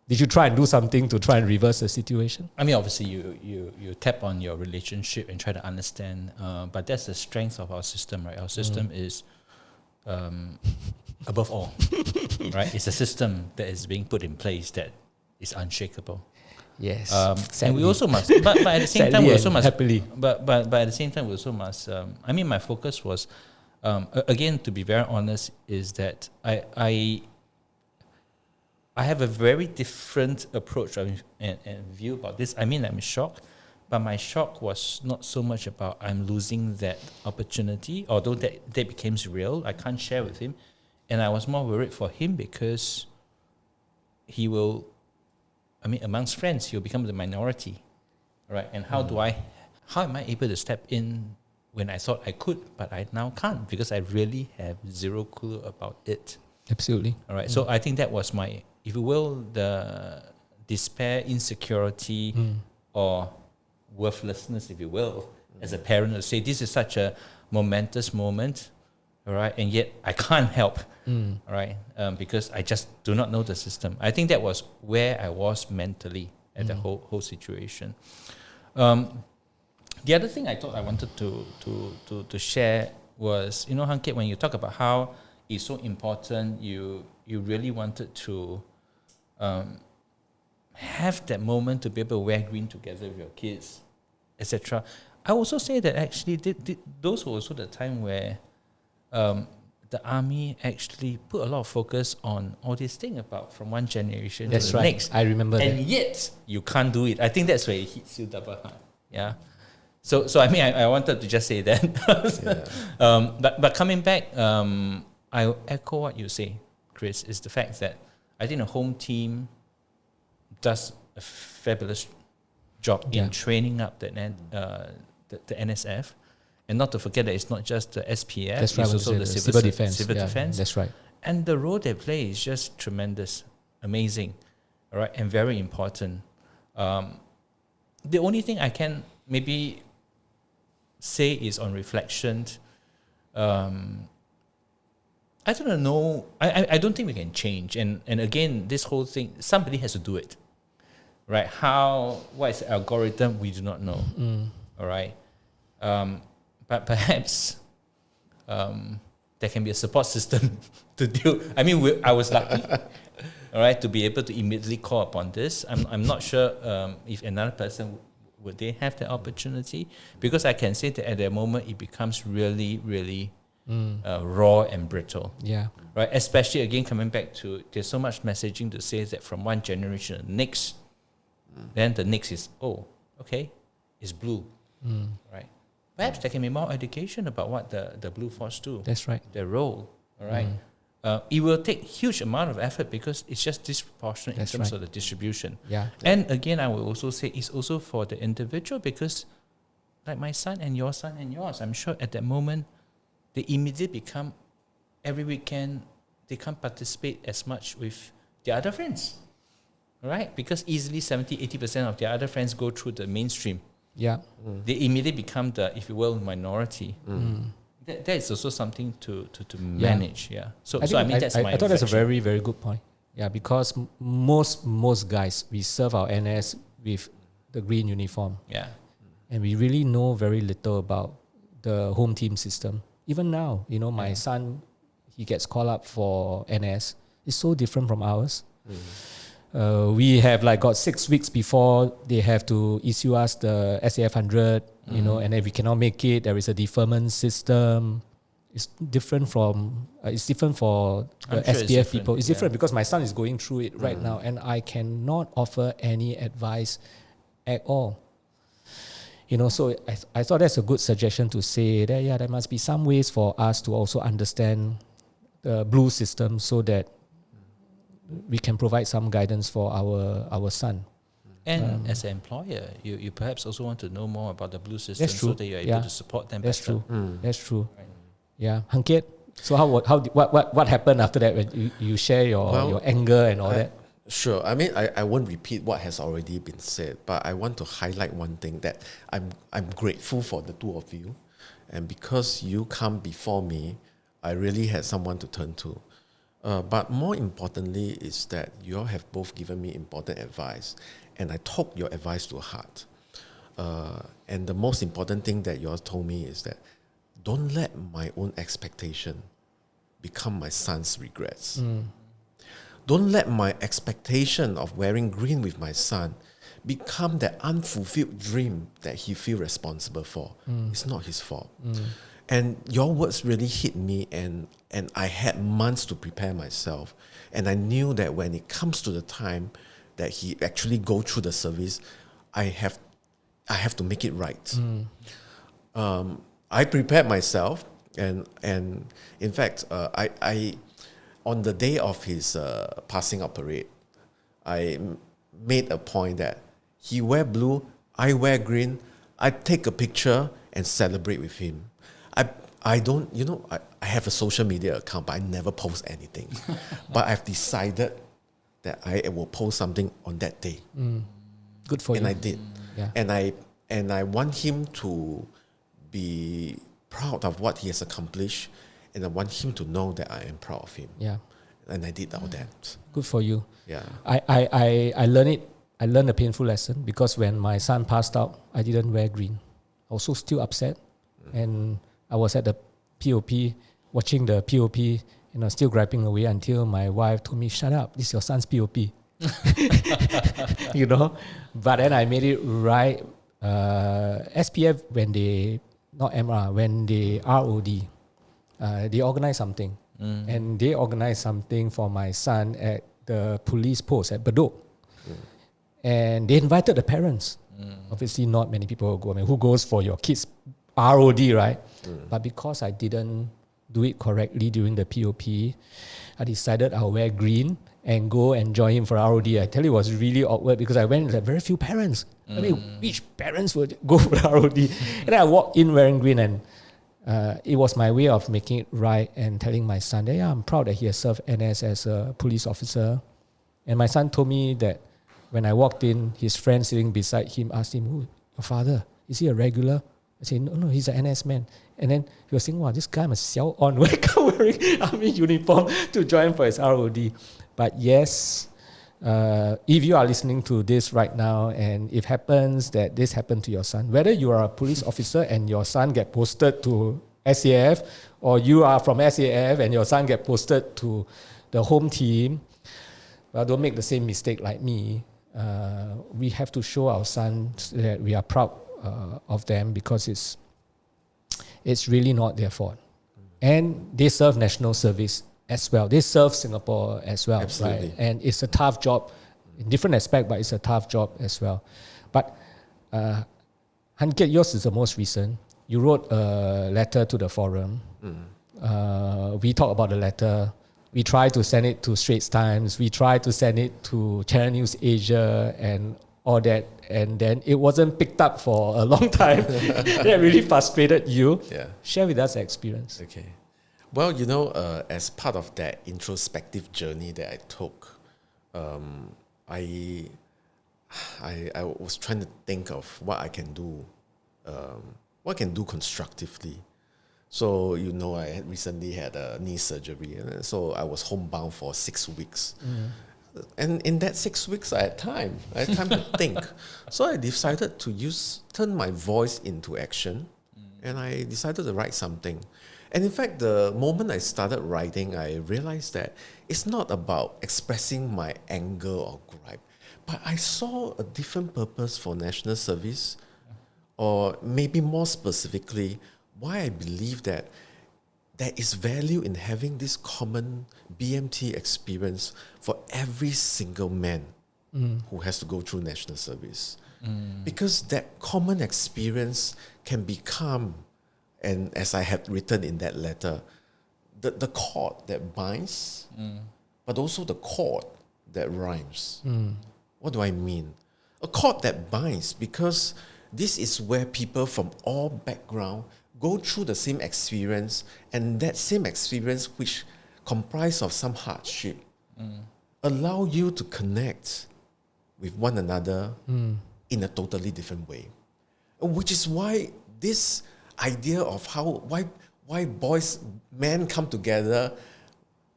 Did you try and do something to try and reverse the situation? I mean, obviously, you tap on your relationship and try to understand, but that's the strength of our system, right? Our system is above all, right? It's a system that is being put in place that is unshakable. Yes, and we also must, but at the same time, we also must happily. But at the same time, we also must. I mean, my focus was, again, to be very honest, is that I have a very different approach and view about this. I mean, I'm shocked, but my shock was not so much about I'm losing that opportunity, although that became real. I can't share with him, and I was more worried for him because he will. I mean, amongst friends, he'll become the minority, right? And how am I able to step in when I thought I could, but I now can't because I really have zero clue about it. Absolutely. All right. So I think that was my, if you will, the despair, insecurity, or worthlessness, if you will, as a parent to say, this is such a momentous moment, all right, and yet I can't help, all right, because I just do not know the system. I think that was where I was mentally at the whole situation. The other thing I thought I wanted to share was, Han Ket, when you talk about how it's so important, you really wanted to have that moment to be able to wear green together with your kids, etc. I also say that actually those were also the time where the army actually put a lot of focus on all this thing about from one generation to the next. I remember and that. Yet you can't do it. I think that's where it hits you double hard. Yeah. So I mean I wanted to just say that. But coming back, I echo what you say, Chris, is the fact that I think the home team does a fabulous job in training up the NSF. And not to forget that it's not just the SPF, it's also the civil defense. Civil defense. That's right. And the role they play is just tremendous, amazing, all right, and very important. The only thing I can maybe say is on reflection, I don't know, I don't think we can change. And again, this whole thing, somebody has to do it, right? What is the algorithm? We do not know, all right? But perhaps there can be a support system to deal. I mean, I was lucky, all right, to be able to immediately call upon this. I'm not sure if another person would they have the opportunity, because I can say that at that moment it becomes really, really raw and brittle. Yeah. Right. Especially again coming back to there's so much messaging to say that from one generation to the next, then the next is it's blue, right? Perhaps there can be more education about what the Blue Force do. That's right. Their role, all right? It will take huge amount of effort because it's just disproportionate in terms of the distribution. Yeah. And again, I will also say it's also for the individual because like my son and yours, I'm sure at that moment, they immediately become, every weekend, they can't participate as much with their other friends, all right? Because easily 70-80% of their other friends go through the mainstream. Yeah. They immediately become the, if you will, minority. That is also something to manage. Yeah. So I mean that's my. I thought that's a very, very good point. Yeah, because most guys, we serve our NS with the green uniform. Yeah. And we really know very little about the home team system. Even now, my son, he gets called up for NS. It's so different from ours. We have got 6 weeks before they have to issue us the SAF 100, and if we cannot make it, there is a deferment system. It's different from, it's different for the SPF people. It's different because my son is going through it right now and I cannot offer any advice at all. So I thought that's a good suggestion to say that, there must be some ways for us to also understand the blue system so that we can provide some guidance for our son. And as an employer, you perhaps also want to know more about the blue system That's true. so that you're able to support them That's better. true. That's true. Yeah, Han Ket, so what happened after that when you share your anger and all that? Sure. I mean, I won't repeat what has already been said, but I want to highlight one thing that I'm grateful for the two of you, and because you come before me, I really had someone to turn to. But more importantly is that you all have both given me important advice, and I took your advice to heart. And the most important thing that you all told me is that don't let my own expectation become my son's regrets. Don't let my expectation of wearing green with my son become that unfulfilled dream that he feels responsible for. It's not his fault. And your words really hit me, and I had months to prepare myself. And I knew that when it comes to the time that he actually go through the service, I have to make it right. I prepared myself, and in fact, I on the day of his passing out parade, I made a point that he wear blue, I wear green. I take a picture and celebrate with him. I don't, I have a social media account, but I never post anything. But I've decided that I will post something on that day. Good for you. And I did. Yeah. And I want him to be proud of what he has accomplished, and I want him to know that I am proud of him. Yeah. And I did all that. Good for you. Yeah. I learned it. I learned a painful lesson because when my son passed out, I didn't wear green. I was still upset, and I was at the POP watching the POP, still griping away until my wife told me, "Shut up! This is your son's POP." But then I made it right. SPF when they ROD, they organized something. And they organized something for my son at the police post at Bedok. And they invited the parents. Obviously, not many people will go. I mean, who goes for your kids' ROD, right? But because I didn't do it correctly during the POP, I decided I'll wear green and go and join him for ROD. I tell you, it was really awkward because I went with very few parents. I mean, which parents would go for ROD? And I walked in wearing green, and it was my way of making it right and telling my son that, I'm proud that he has served NS as a police officer. And my son told me that when I walked in, his friend sitting beside him asked him, "Who, your father? Is he a regular?" I said, no, he's an NS man. And then he was saying, wow, this guy must sell on wearing army uniform to join for his ROD. But yes, if you are listening to this right now and it happens that this happened to your son, whether you are a police officer and your son get posted to SAF, or you are from SAF and your son get posted to the home team, well, don't make the same mistake like me. We have to show our sons that we are proud of them because it's really not their fault. And they serve national service as well. They serve Singapore as well. Absolutely. Right? And it's a tough job in different aspects, but it's a tough job as well. But Han Ket, yours is the most recent. You wrote a letter to the forum. We talked about the letter. We tried to send it to Straits Times. We tried to send it to Channel News Asia and all that. And then it wasn't picked up for a long time. That really frustrated you. Yeah. Share with us the experience. Okay. Well, as part of that introspective journey that I took, I was trying to think of what I can do, constructively. So, I had recently had a knee surgery, and so I was homebound for 6 weeks. And in that 6 weeks, I had time. I had time to think. So I decided to turn my voice into action, and I decided to write something. And in fact, the moment I started writing, I realized that it's not about expressing my anger or gripe, but I saw a different purpose for national service, or maybe more specifically, why I believe that there is value in having this common BMT experience for every single man who has to go through national service. Because that common experience can become, and as I had written in that letter, the cord that binds, but also the cord that rhymes. What do I mean? A cord that binds, because this is where people from all background go through the same experience, and that same experience, which comprise of some hardship, allow you to connect with one another in a totally different way. Which is why this idea of why men come together,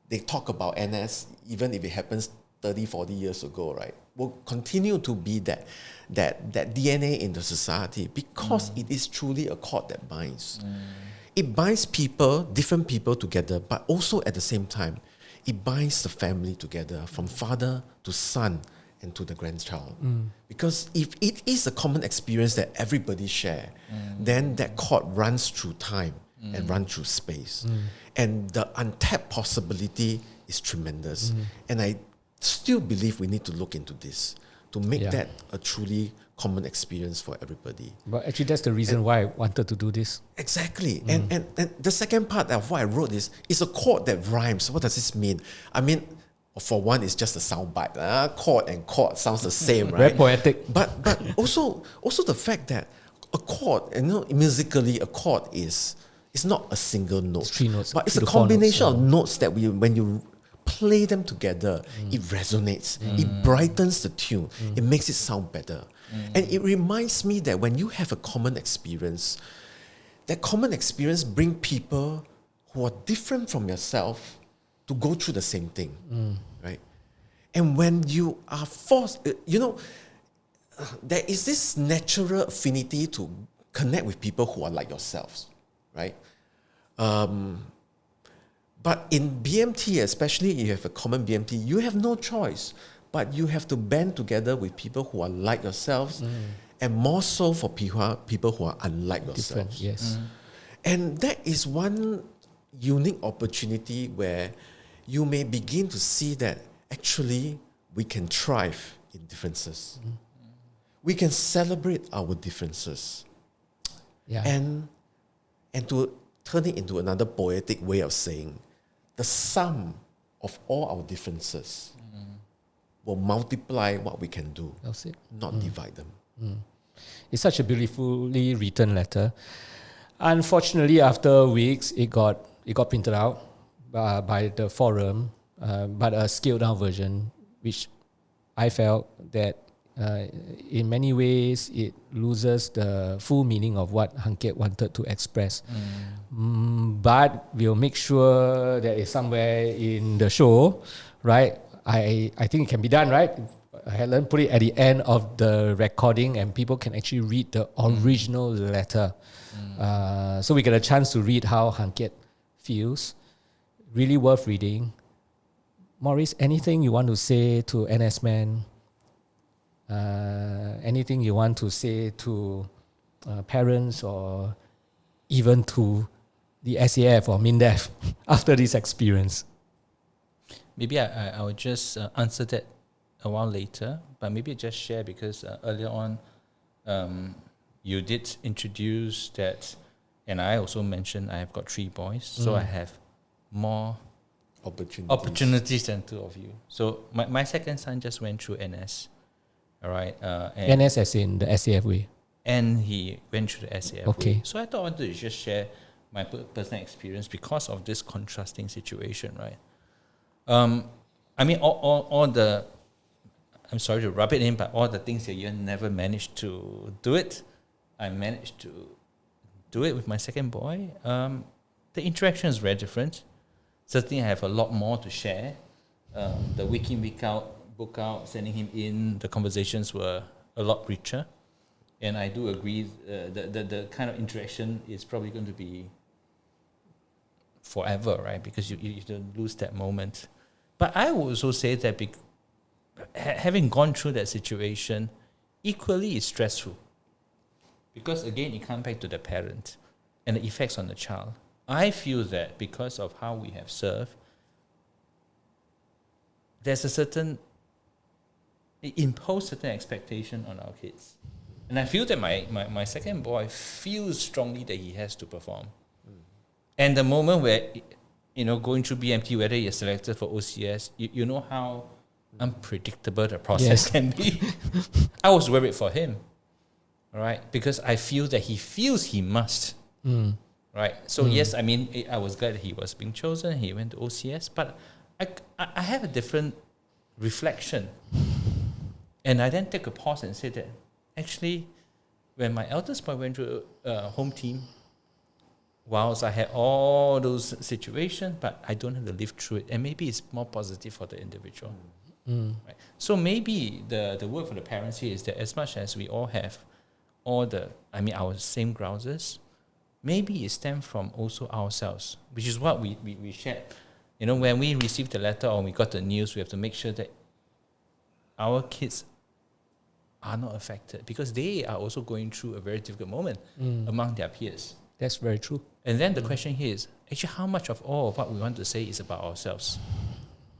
they talk about NS, even if it happens 30, 40 years ago, right, will continue to be that DNA in the society, because it is truly a cord that binds. It binds people, different people together, but also at the same time, it binds the family together, from father to son and to the grandchild. Because if it is a common experience that everybody share, then that cord runs through time and runs through space. And the untapped possibility is tremendous. And I still believe we need to look into this to make that a truly common experience for everybody. But actually, that's the reason why I wanted to do this. Exactly. And the second part of what I wrote is a chord that rhymes. What does this mean? I mean, for one, it's just a sound bite. Chord and chord sounds the same, right? Very poetic. But also the fact that a chord, musically, a chord is not a single note. It's 3 notes. But it's 3 a to 4 combination notes, of notes that when you play them together, it resonates. It brightens the tune. It makes it sound better. And it reminds me that when you have a common experience, that common experience brings people who are different from yourself to go through the same thing, right? And when you are forced, there is this natural affinity to connect with people who are like yourselves, right? But in BMT, especially if you have a common BMT, you have no choice, but you have to band together with people who are like yourselves, and more so for people who are unlike Different, yourselves. yes. And that is one unique opportunity where you may begin to see that actually we can thrive in differences. We can celebrate our differences. Yeah. And to turn it into another poetic way of saying, the sum of all our differences will multiply what we can do, That's it. not divide them. It's such a beautifully written letter. Unfortunately, after weeks, it got printed out by the forum, but a scaled down version, which I felt that in many ways it loses the full meaning of what Han Ket wanted to express. But we'll make sure that it's somewhere in the show, right? I think it can be done, right? Helen put it at the end of the recording, and people can actually read the original letter. So we get a chance to read how Han Ket feels. Really worth reading. Maurice, anything you want to say to NS Men? Anything you want to say to parents, or even to the SAF or MINDEF after this experience? Maybe I will just answer that a while later, but maybe just share, because earlier on you did introduce that, and I also mentioned I have got 3 boys, so I have more opportunities than 2 of you. So my second son just went through NS, all right, and NS as in the SAF way. and he went through the SAF Okay. way. So I thought I wanted to just share my personal experience because of this contrasting situation, right? I mean, all the, I'm sorry to rub it in, but all the things that you never managed to do it, I managed to do it with my second boy. The interaction is very different. Certainly I have a lot more to share. The week in, week out, book out, sending him in, the conversations were a lot richer. And I do agree, the kind of interaction is probably going to be forever, right? Because you don't lose that moment. But I would also say that having gone through that situation, equally is stressful. Because again, it comes back to the parent and the effects on the child. I feel that because of how we have served, there's a certain impose certain expectation on our kids. And I feel that my second boy feels strongly that he has to perform. And the moment where, going through BMT, whether you're selected for OCS, you know how unpredictable the process can be. I was worried for him, all right? Because I feel that he feels he must, right? So yes, I mean, I was glad that he was being chosen. He went to OCS, but I have a different reflection. And I then take a pause and say that, actually, when my eldest boy went to home team, whilst I had all those situations, but I don't have to live through it. And maybe it's more positive for the individual. Right? So maybe the word for the parents here is that as much as we all have our same grouses, maybe it stems from also ourselves, which is what we shared. When we received the letter or we got the news, we have to make sure that our kids are not affected because they are also going through a very difficult moment among their peers. That's very true. And then the question here is, actually, how much of all of what we want to say is about ourselves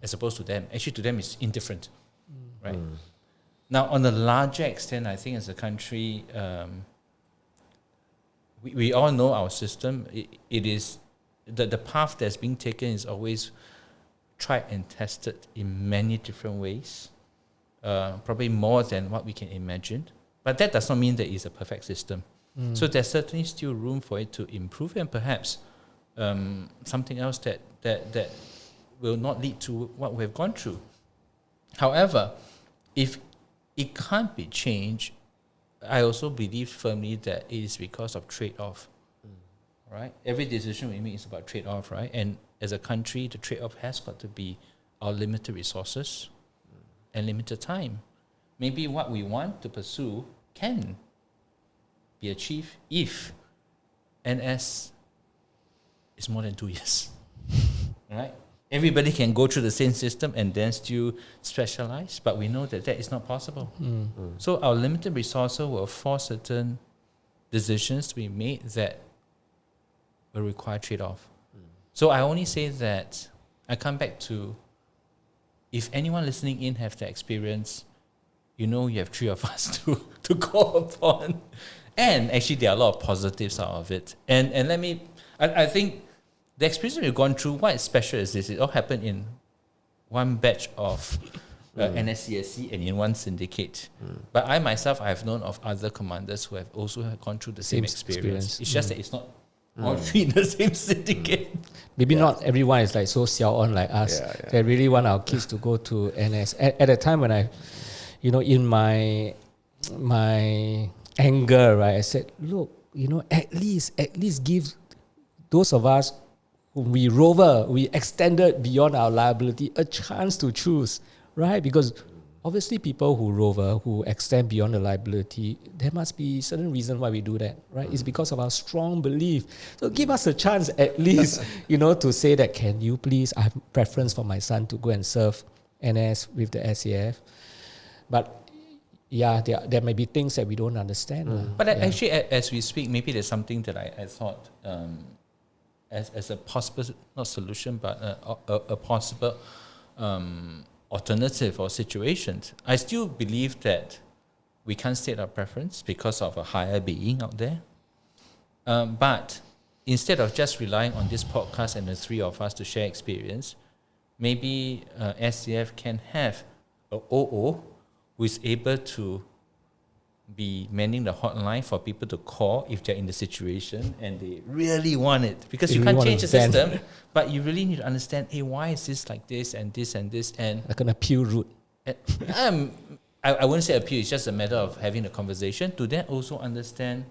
as opposed to them? Actually, to them, it's indifferent, right? Now, on a larger extent, I think as a country, we all know our system. It is, the path that's being taken is always tried and tested in many different ways, probably more than what we can imagine. But that does not mean that it's a perfect system. So there's certainly still room for it to improve, and perhaps something else that will not lead to what we've gone through. However, if it can't be changed, I also believe firmly that it is because of trade-off. Right? Every decision we make is about trade-off, right? And as a country, the trade-off has got to be our limited resources and limited time. Maybe what we want to pursue can be achieved if NS is more than 2 years. Right? Everybody can go through the same system and then still specialize, but we know that is not possible. So our limited resources will force certain decisions to be made that will require trade-off. So I only say that, I come back to, if anyone listening in have the experience, you have 3 of us to call upon. And actually, there are a lot of positives out of it. And I think the experience we've gone through, what is special is this: it all happened in one batch of NSCSC and in one syndicate. But I myself, I have known of other commanders who have also gone through the same experience. It's just that it's not all 3 in the same syndicate. Maybe not everyone is like so xiao on like us. They really want our kids to go to NS. At the time when I, in my anger, right, I said, look, at least give those of us whom we extended beyond our liability a chance to choose, right? Because obviously people who rover, who extend beyond the liability, there must be certain reason why we do that, right? It's because of our strong belief. So give us a chance at least, to say that, can you please, I have preference for my son to go and serve NS with the SAF. But yeah, there may be things that we don't understand. But actually, as we speak, maybe there's something that I thought as a possible, not solution, but a possible alternative or situation. I still believe that we can't state our preference because of a higher being out there. But instead of just relying on this podcast and the 3 of us to share experience, maybe SCF can have a OO who is able to be manning the hotline for people to call if they're in the situation and they really want it. Because you can't change the system, but you really need to understand, hey, why is this like this and this and this? And like an appeal route. I wouldn't say appeal, it's just a matter of having a conversation. To then also understand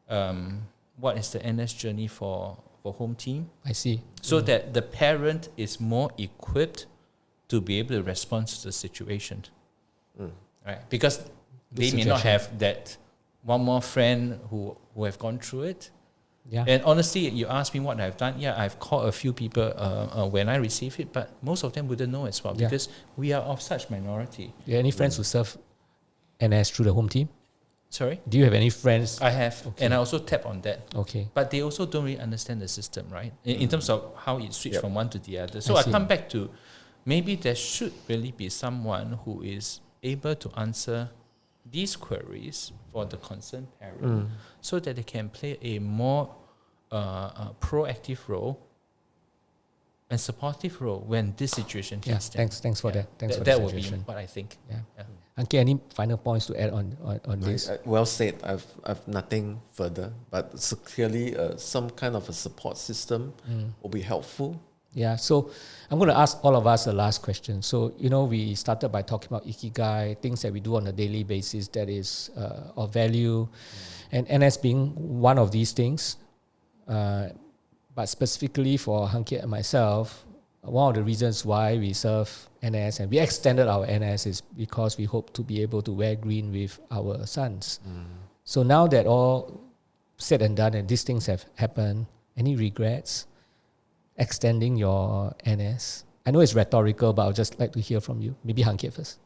what is the NS journey for home team. I see. So that the parent is more equipped to be able to respond to the situation. Right? Because they may not have that one more friend who have gone through it. Yeah. And honestly, you ask me what I've done. Yeah, I've called a few people when I received it, but most of them wouldn't know as well because we are of such minority. Do you have any friends who serve NS through the home team? Sorry? Do you have any friends? I have, and I also tap on that. Okay. But they also don't really understand the system, right? In terms of how it switched from one to the other. So I come back to, maybe there should really be someone who is able to answer these queries for the concerned parent so that they can play a more proactive role and supportive role when this situation Yeah, hits them. thanks for that. Thanks for that the would be suggestion. what I think. Yeah. Anki, any final points to add on this? Well said. I've nothing further, but clearly some kind of a support system will be helpful. Yeah, so I'm going to ask all of us the last question. So, we started by talking about Ikigai, things that we do on a daily basis that is of value, and NS being one of these things. But specifically for Han Kiat and myself, one of the reasons why we serve NS and we extended our NS is because we hope to be able to wear green with our sons. So now that all said and done and these things have happened, any regrets extending your NS? I know it's rhetorical, but I'd just like to hear from you. Maybe Han Kiat first.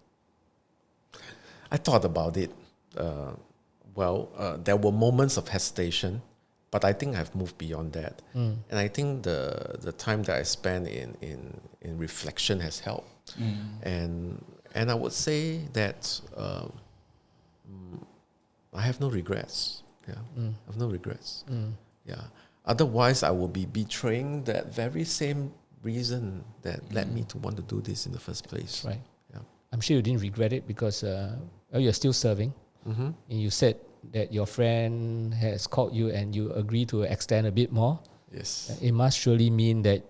I thought about it. There were moments of hesitation, but I think I've moved beyond that. And I think the time that I spent in reflection has helped. And I would say that I have no regrets. Yeah, I have no regrets. Yeah. Otherwise, I will be betraying that very same reason that led me to want to do this in the first place. Right. Yeah. I'm sure you didn't regret it because you're still serving. And you said that your friend has called you and you agree to extend a bit more. Yes. It must surely mean that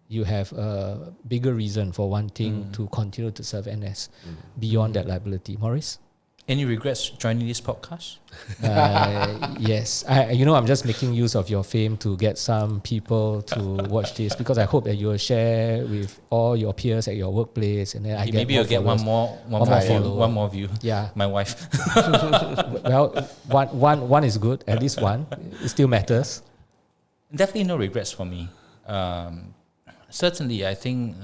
you have a bigger reason for wanting to continue to serve NS beyond that liability. Maurice? Any regrets joining this podcast? Yes. I'm just making use of your fame to get some people to watch this because I hope that you will share with all your peers at your workplace, and then Maybe you'll get one more view. Yeah. My wife. Well, one is good. At least one. It still matters. Definitely no regrets for me. Certainly, I think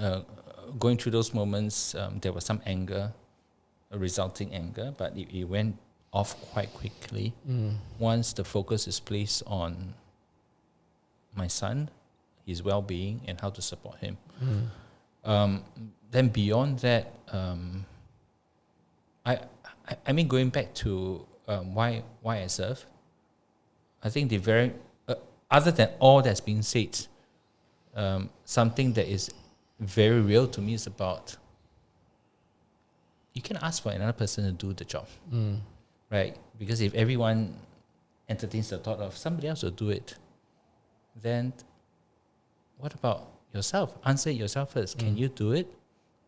going through those moments, there was some anger, a resulting anger, but it went off quite quickly once the focus is placed on my son, his well-being, and how to support him. Then beyond that, I mean, going back to why I serve, I think the very other than all that's been said, something that is very real to me is about you can ask for another person to do the job, right? Because if everyone entertains the thought of somebody else will do it, then what about yourself? Answer it yourself first. Can you do it?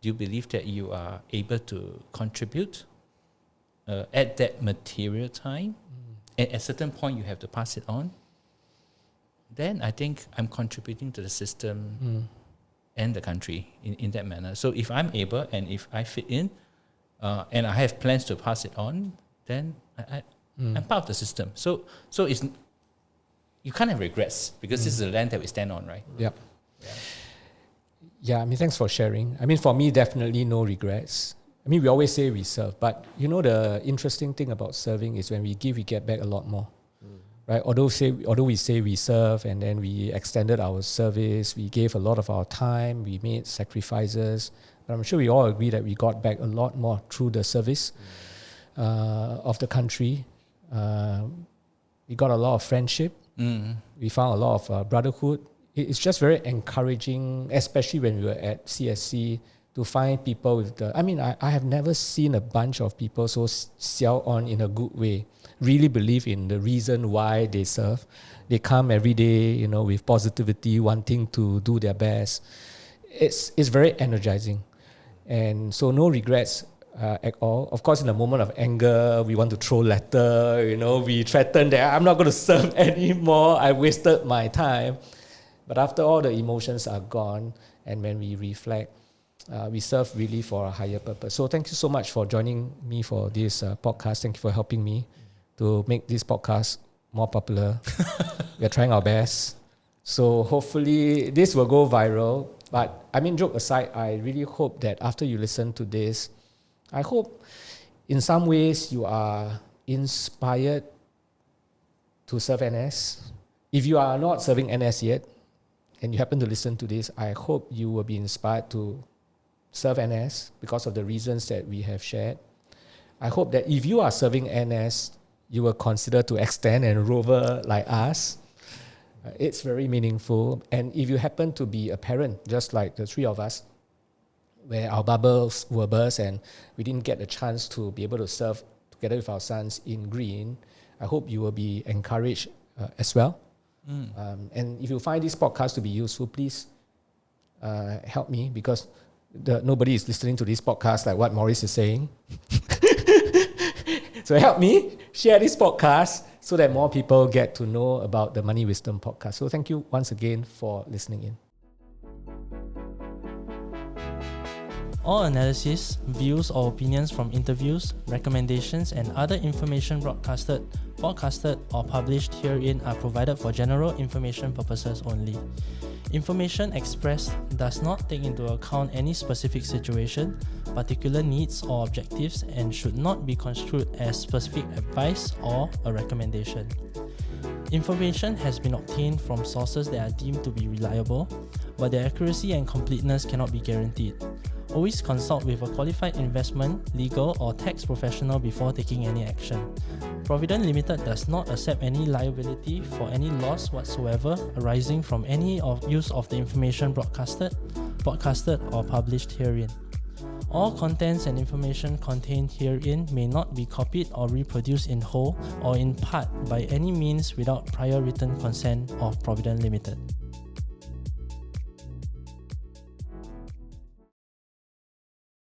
Do you believe that you are able to contribute at that material time? And at a certain point, you have to pass it on. Then I think I'm contributing to the system and the country in that manner. So if I'm able and if I fit in and I have plans to pass it on, then I'm part of the system. So it's you can't have regrets because this is the land that we stand on, right? Yep. Yeah, I mean, thanks for sharing. I mean, for me, definitely no regrets. I mean, we always say we serve, but the interesting thing about serving is when we give, we get back a lot more. Right? Although we say we serve and then we extended our service, we gave a lot of our time, we made sacrifices, but I'm sure we all agree that we got back a lot more through the service of the country. We got a lot of friendship. We found a lot of brotherhood. It's just very encouraging, especially when we were at CSC, to find people with I have never seen a bunch of people so sell on in a good way, really believe in the reason why they serve. They come every day, with positivity, wanting to do their best. It's very energizing. And so no regrets at all. Of course, in a moment of anger, we want to throw letter, we threaten that I'm not going to serve anymore. I wasted my time. But after all the emotions are gone, and when we reflect, we serve really for a higher purpose. So thank you so much for joining me for this podcast. Thank you for helping me to make this podcast more popular. We are trying our best. So hopefully this will go viral. But joke aside, I really hope that after you listen to this, I hope in some ways you are inspired to serve NS. If you are not serving NS yet, and you happen to listen to this, I hope you will be inspired to serve NS because of the reasons that we have shared. I hope that if you are serving NS, you will consider to extend and roll over like us. It's very meaningful. And if you happen to be a parent, just like the three of us, where our bubbles were burst and we didn't get a chance to be able to serve together with our sons in green, I hope you will be encouraged as well. And if you find this podcast to be useful, please help me, because nobody is listening to this podcast like what Maurice is saying. So help me share this podcast so that more people get to know about the Money Wisdom podcast. So thank you once again for listening in. All analysis, views or opinions from interviews, recommendations and other information broadcasted, podcasted or published herein are provided for general information purposes only. Information expressed does not take into account any specific situation, particular needs or objectives, and should not be construed as specific advice or a recommendation. Information has been obtained from sources that are deemed to be reliable, but their accuracy and completeness cannot be guaranteed. Always consult with a qualified investment, legal or tax professional before taking any action. Providend Limited does not accept any liability for any loss whatsoever arising from any use of the information broadcasted or published herein. All contents and information contained herein may not be copied or reproduced in whole or in part by any means without prior written consent of Providend Limited.